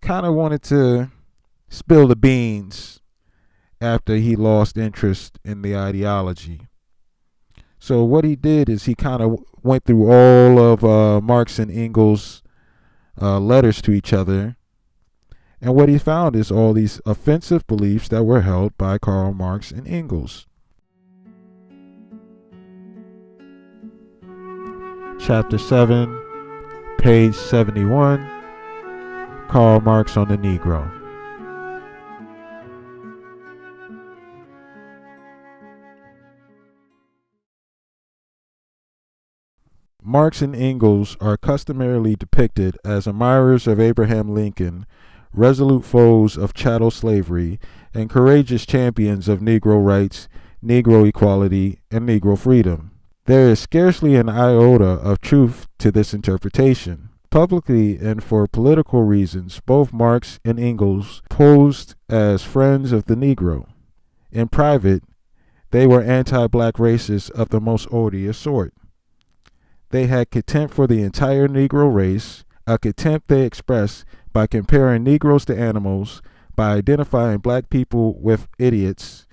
kind of wanted to spill the beans after he lost interest in the ideology. So what he did is he kind of went through all of Marx and Engels' letters to each other. And what he found is all these offensive beliefs that were held by Karl Marx and Engels. Chapter 7, page 71, Karl Marx on the Negro. Marx and Engels are customarily depicted as admirers of Abraham Lincoln, resolute foes of chattel slavery, and courageous champions of Negro rights, Negro equality, and Negro freedom. There is scarcely an iota of truth to this interpretation. Publicly and for political reasons, both Marx and Engels posed as friends of the Negro. In private, they were anti-black racists of the most odious sort. They had contempt for the entire Negro race, a contempt they expressed by comparing Negroes to animals, by identifying black people with idiots,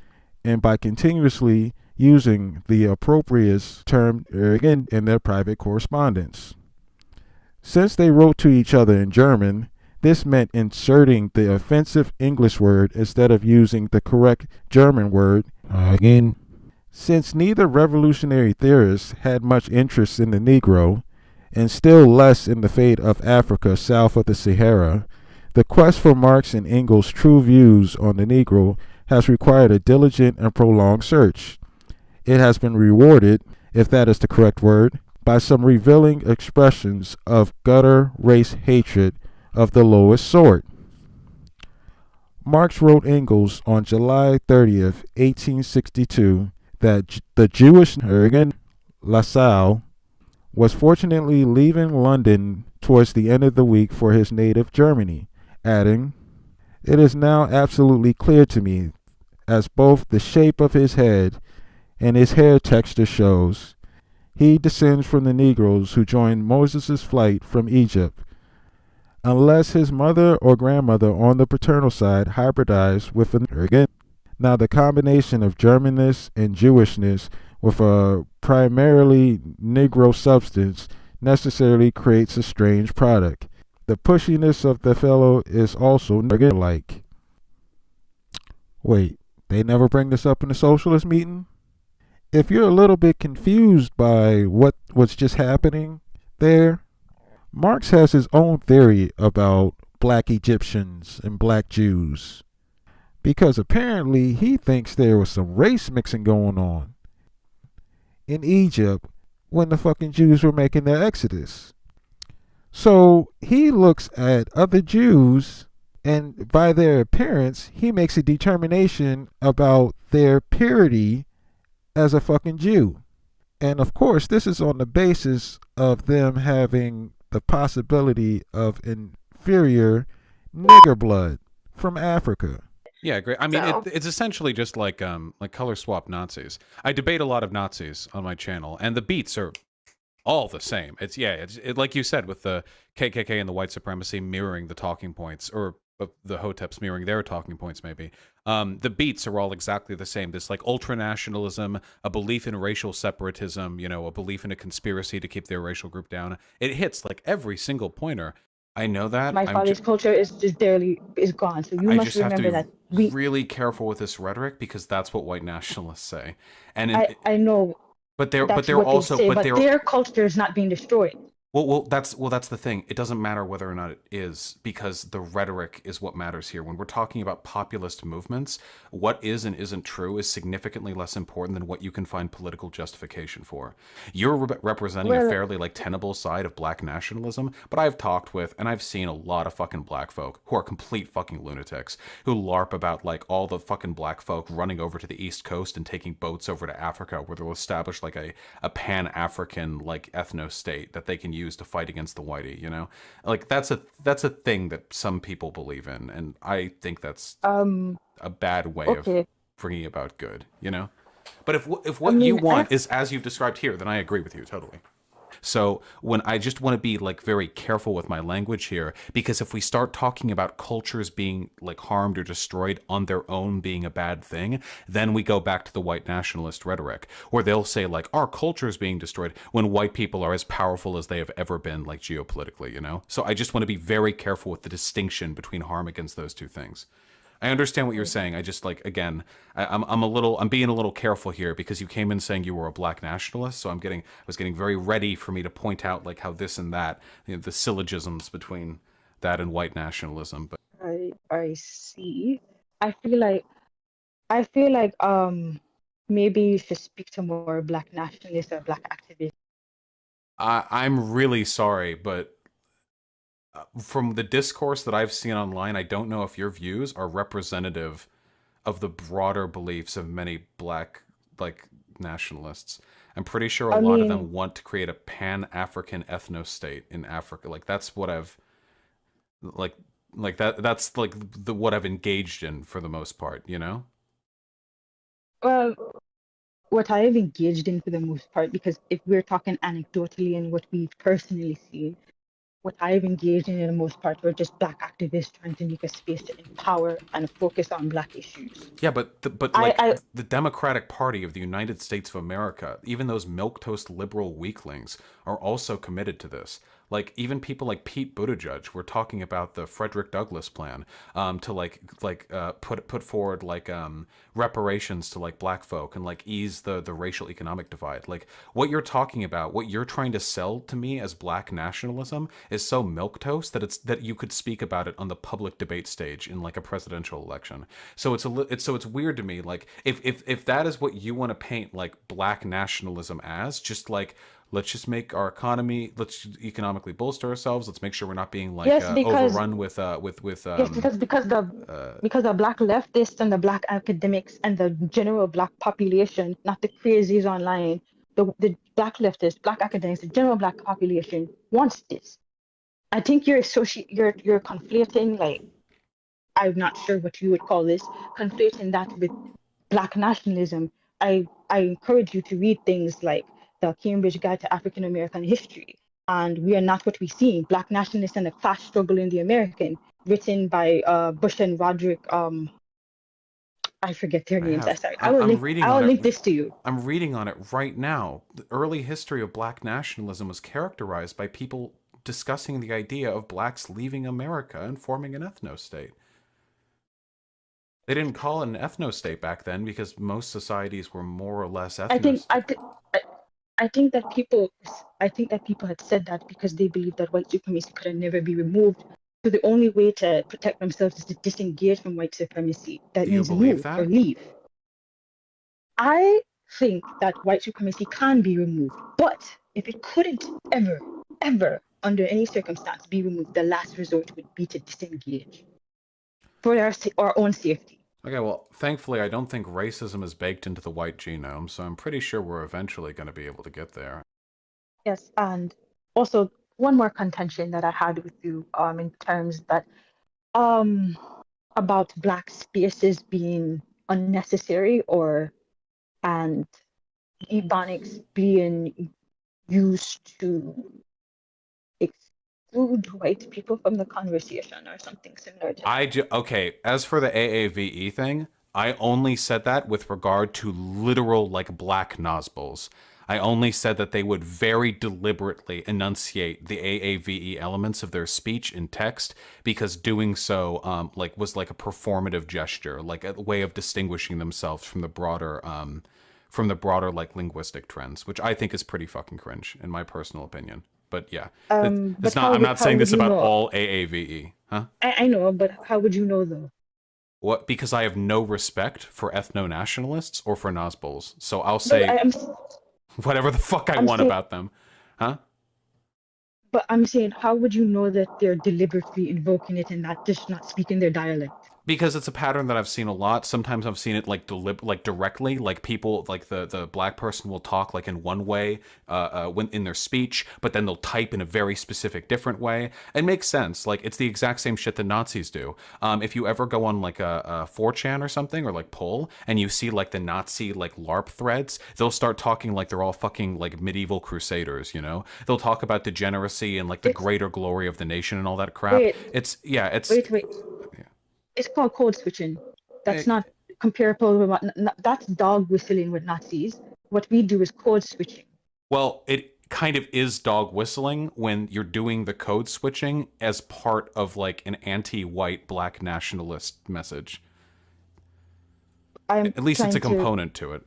and by continuously using the appropriate term arrogant in their private correspondence. Since they wrote to each other in German, this meant inserting the offensive English word instead of using the correct German word again. Since neither revolutionary theorists had much interest in the Negro, and still less in the fate of Africa south of the Sahara, the quest for Marx and Engels' true views on the Negro has required a diligent and prolonged search. It has been rewarded, if that is the correct word, by some revealing expressions of gutter race hatred of the lowest sort. Marx wrote Engels on July 30th, 1862, that the Jewish Jürgen Lassalle was fortunately leaving London towards the end of the week for his native Germany, adding, "It is now absolutely clear to me, as both the shape of his head and his hair texture shows, he descends from the Negroes who joined Moses' flight from Egypt, unless his mother or grandmother on the paternal side hybridized with an Jürgen. Now the combination of Germanness and Jewishness with a primarily Negro substance necessarily creates a strange product. The pushiness of the fellow is also Negro-like." Wait, they never bring this up in the socialist meeting? If you're a little bit confused by what's just happening there, Marx has his own theory about black Egyptians and black Jews. Because apparently he thinks there was some race mixing going on in Egypt when the fucking Jews were making their exodus. So he looks at other Jews, and by their appearance, he makes a determination about their purity as a fucking Jew. And of course, this is on the basis of them having the possibility of inferior nigger blood from Africa. Yeah, great. I mean, it's essentially just like color swap Nazis. I debate a lot of Nazis on my channel, and the beats are all the same. It's like you said, with the KKK and the white supremacy mirroring the talking points, or the Hoteps mirroring their talking points, maybe. The beats are all exactly the same. This like ultranationalism, a belief in racial separatism, a belief in a conspiracy to keep their racial group down. It hits like every single pointer. I know that. My father's culture is gone. So you must remember that. Really careful with this rhetoric, because that's what white nationalists say. And I know. But their their culture is not being destroyed. Well, that's the thing. It doesn't matter whether or not it is, because the rhetoric is what matters here. When we're talking about populist movements, what is and isn't true is significantly less important than what you can find political justification for. You're representing a fairly like tenable side of black nationalism, but I've talked with and I've seen a lot of fucking black folk who are complete fucking lunatics who LARP about like all the fucking black folk running over to the East Coast and taking boats over to Africa where they'll establish like a pan-African like ethno-state that they can use to fight against the whitey, you know? Like that's a thing that some people believe in, and I think that's a bad way of bringing about good, you know? But if what you want is as you've described here, then I agree with you totally. So when I just want to be like very careful with my language here, because if we start talking about cultures being like harmed or destroyed on their own being a bad thing, then we go back to the white nationalist rhetoric where they'll say like our culture is being destroyed when white people are as powerful as they have ever been, like geopolitically, you know? So I just want to be very careful with the distinction between harm against those two things. I understand what you're saying. I just like, again, I'm being a little careful here because you came in saying you were a black nationalist. So I was getting very ready for me to point out like how this and that, you know, the syllogisms between that and white nationalism. But I see. I feel like maybe you should speak to more black nationalists or black activists. I'm really sorry, but from the discourse that I've seen online, I don't know if your views are representative of the broader beliefs of many black like nationalists. I'm pretty sure a lot of them want to create a pan-African ethno-state in Africa. Like that's what I've like that's like what I've engaged in for the most part, you know? Well, what I've engaged in for the most part, because if we're talking anecdotally and what we've personally seen, what I've engaged in the most part were just black activists trying to make a space to empower and focus on black issues. Yeah, but the Democratic Party of the United States of America, even those milquetoast liberal weaklings, are also committed to this. Like even people like Pete Buttigieg were talking about the Frederick Douglass plan to put forward like reparations to like black folk and like ease the racial economic divide. Like what you're talking about, what you're trying to sell to me as black nationalism is so milquetoast that you could speak about it on the public debate stage in like a presidential election. So it's weird to me. Like if that is what you want to paint like black nationalism as, just like let's just make our economy, let's economically bolster ourselves. Let's make sure we're not being like overrun with yes, because the black leftists and the black academics and the general black population, not the crazies online, the black leftists, black academics, the general black population wants this. I think you're conflating, like, I'm not sure what you would call this, conflating that with black nationalism. I encourage you to read things like the Cambridge Guide to African American History and We Are Not What We Seem, Black Nationalists and the Class Struggle in the American, written by Bush and Roderick. I forget their names. I will link this to you. I'm reading on it right now. The early history of black nationalism was characterized by people discussing the idea of blacks leaving America and forming an ethno-state. They didn't call it an ethno-state back then because most societies were more or less ethno. I think that people had said that because they believed that white supremacy could never be removed. So the only way to protect themselves is to disengage from white supremacy. That means move or leave. I think that white supremacy can be removed, but if it couldn't ever, under any circumstance, be removed, the last resort would be to disengage for our own safety. Okay, well, thankfully, I don't think racism is baked into the white genome, so I'm pretty sure we're eventually going to be able to get there. Yes, and also one more contention that I had with you, in terms that, about black spaces being unnecessary and ebonics being used to exclude white people from the conversation or something similar to that. Okay, as for the AAVE thing, I only said that with regard to literal, like, black Nazbols. I only said that they would very deliberately enunciate the AAVE elements of their speech in text because doing so, was like a performative gesture, like a way of distinguishing themselves from the broader, like linguistic trends, which I think is pretty fucking cringe, in my personal opinion. But yeah, But it's not. how I'm would- not how saying would this you about know? all AAVE, huh? I know, but how would you know though? What? Because I have no respect for ethno-nationalists or for Nazbols, so I'll No, say whatever the fuck I I'm want saying- about them, huh? But I'm saying, how would you know that they're deliberately invoking it and not just not speaking their dialect? Because it's a pattern that I've seen a lot. Sometimes I've seen it like directly, like people, like the black person will talk like in one way when in their speech, but then they'll type in a very specific different way. It makes sense. Like it's the exact same shit that Nazis do. If you ever go on like a 4chan or something, or like Poll, and you see like the Nazi like LARP threads, they'll start talking like they're all fucking like medieval crusaders. You know, they'll talk about degeneracy and like the greater glory of the nation and all that crap. Wait. Wait. It's called code switching. That's not comparable with that's dog whistling with Nazis. What we do is code switching. Well, it kind of is dog whistling when you're doing the code switching as part of like an anti-white black nationalist message. At least it's a component to it.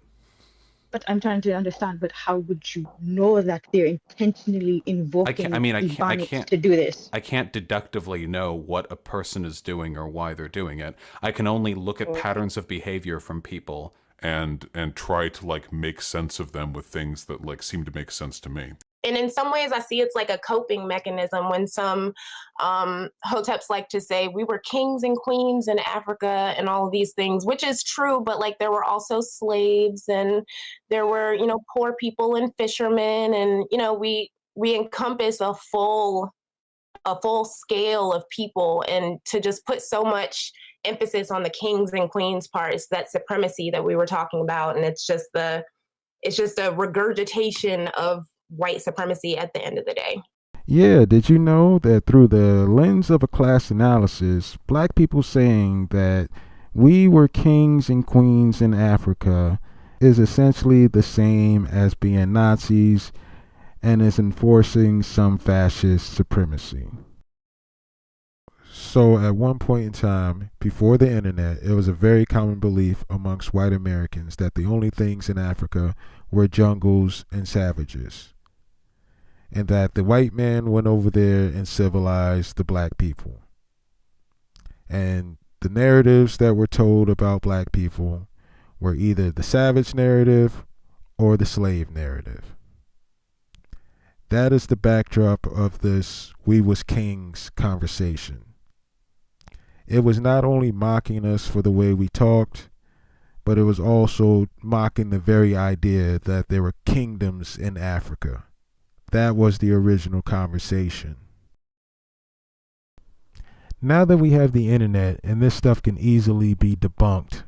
But I'm trying to understand. But how would you know that they're intentionally invoking Ebonics to do this? I can't deductively know what a person is doing or why they're doing it. I can only look at patterns of behavior from people and try to like make sense of them with things that like seem to make sense to me. And in some ways, I see it's like a coping mechanism when some Hoteps like to say we were kings and queens in Africa and all of these things, which is true. But like there were also slaves and there were, you know, poor people and fishermen. And, you know, we encompass a full scale of people. And to just put so much emphasis on the kings and queens part is that supremacy that we were talking about. And it's just a regurgitation of white supremacy at the end of the day. Yeah, did you know that through the lens of a class analysis, black people saying that we were kings and queens in Africa is essentially the same as being Nazis and is enforcing some fascist supremacy. So at one point in time, before the internet, it was a very common belief amongst white Americans that the only things in Africa were jungles and savages, and that the white man went over there and civilized the black people. And the narratives that were told about black people were either the savage narrative or the slave narrative. That is the backdrop of this "we was kings" conversation. It was not only mocking us for the way we talked, but it was also mocking the very idea that there were kingdoms in Africa. That was the original conversation. Now that we have the internet and this stuff can easily be debunked,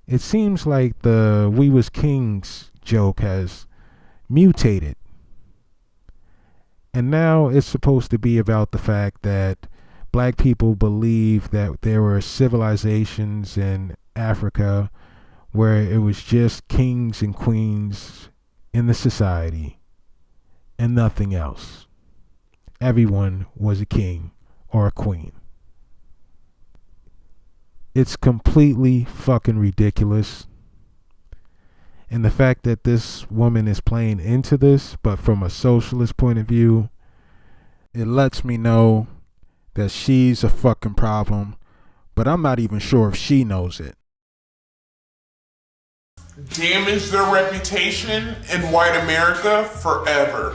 it seems like the "we was kings" joke has mutated. And now it's supposed to be about the fact that black people believe that there were civilizations in Africa where it was just kings and queens in the society and nothing else. Everyone was a king or a queen. It's completely fucking ridiculous. And the fact that this woman is playing into this, but from a socialist point of view, it lets me know that she's a fucking problem, but I'm not even sure if she knows it. Damage their reputation in white America forever.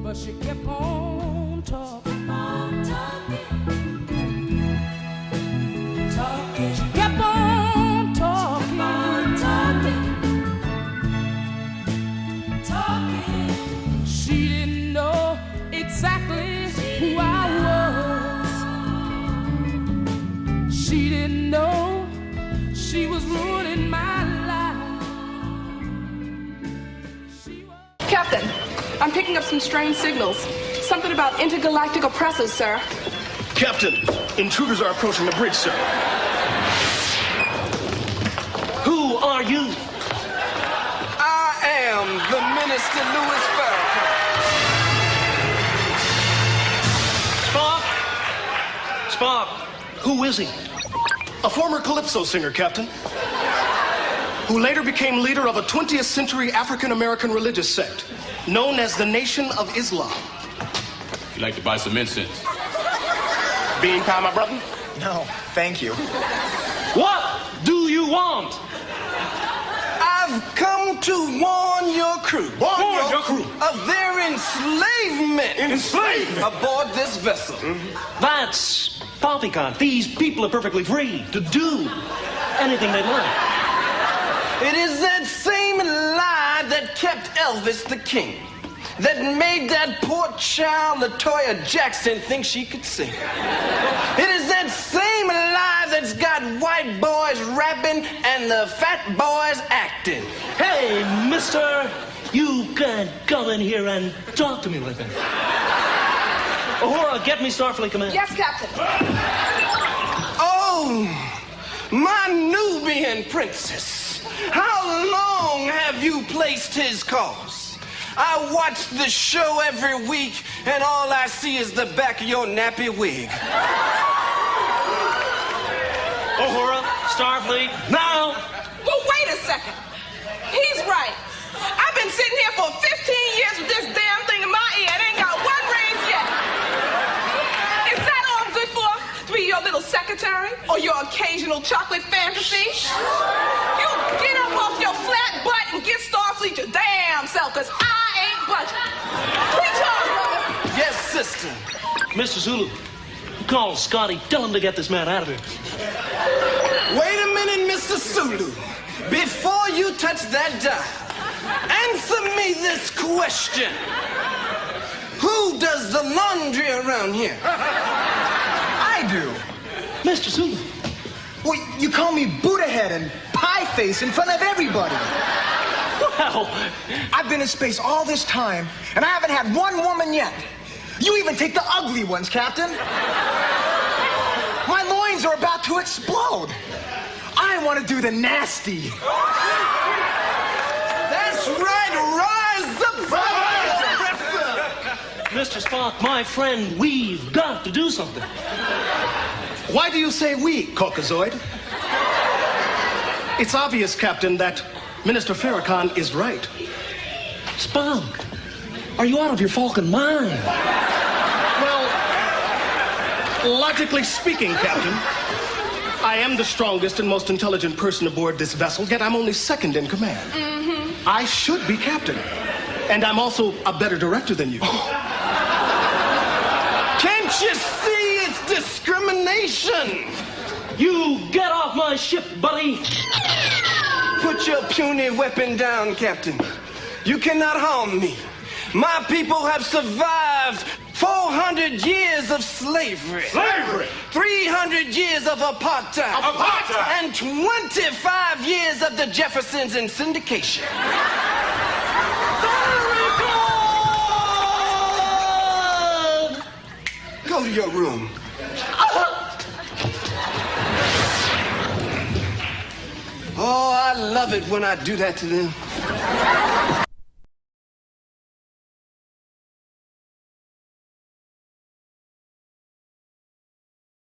But she kept on talking. She kept on talking. She didn't know exactly who I was. She didn't know she was ruining my life. Captain, I'm picking up some strange signals. Something about intergalactic oppressors, sir. Captain, intruders are approaching the bridge, sir. Who are you? I am the Minister Louis Spock? Spock, who is he? A former Calypso singer, Captain. who later became leader of a 20th century African-American religious sect known as the Nation of Islam. You like to buy some incense? Bean pie, my brother? No, thank you. What do you want? I've come to warn your crew. Warn your crew. Of their enslavement. Enslavement? Aboard this vessel. That's poppycock. These people are perfectly free to do anything they like. It is that same lie that kept Elvis the king, that made that poor child LaToya Jackson think she could sing. It is that same lie that's got white boys rapping and the fat boys acting. Hey, mister, you can't come in here and talk to me like that. Uhura, get me Starfleet Command. Yes, Captain. Oh, my Nubian princess. How long have you placed his cause? I watch the show every week, and all I see is the back of your nappy wig. Uhura, Starfleet, now! Well, wait a second. He's right. I've been sitting here for 15 years with this damn thing in my ear. It ain't got one raise yet. Is that all I'm good for? To be your little secretary? Or your occasional chocolate fantasy? You get up off your flat butt and get Starfleet your damn self, because I ain't budging. Preach on, brother. Yes, sister. Mr. Zulu, call Scotty. Tell him to get this man out of here. Wait a minute, Mr. Sulu. Before you touch that dial, answer me this question. Who does the laundry around here? I do. Mr. Zulu. Well, you call me Buddha head and pie face in front of everybody. Well, I've been in space all this time, and I haven't had one woman yet. You even take the ugly ones, Captain. My loins are about to explode. I want to do the nasty. That's right, rise up, Mr. Spock, my friend, we've got to do something. Why do you say we, Caucasoid? It's obvious, Captain, that Minister Farrakhan is right. Spock, are you out of your Falcon mind? Well, logically speaking, Captain, I am the strongest and most intelligent person aboard this vessel, yet I'm only second in command. Mm-hmm. I should be captain, and I'm also a better director than you. Can't you see it's discrimination? You get off my ship, buddy. Put your puny weapon down, Captain. You cannot harm me. My people have survived 400 years of slavery. 300 years of apartheid. And 25 years of the Jeffersons and syndication. Very good! Go to your room. Oh, I love it when I do that to them.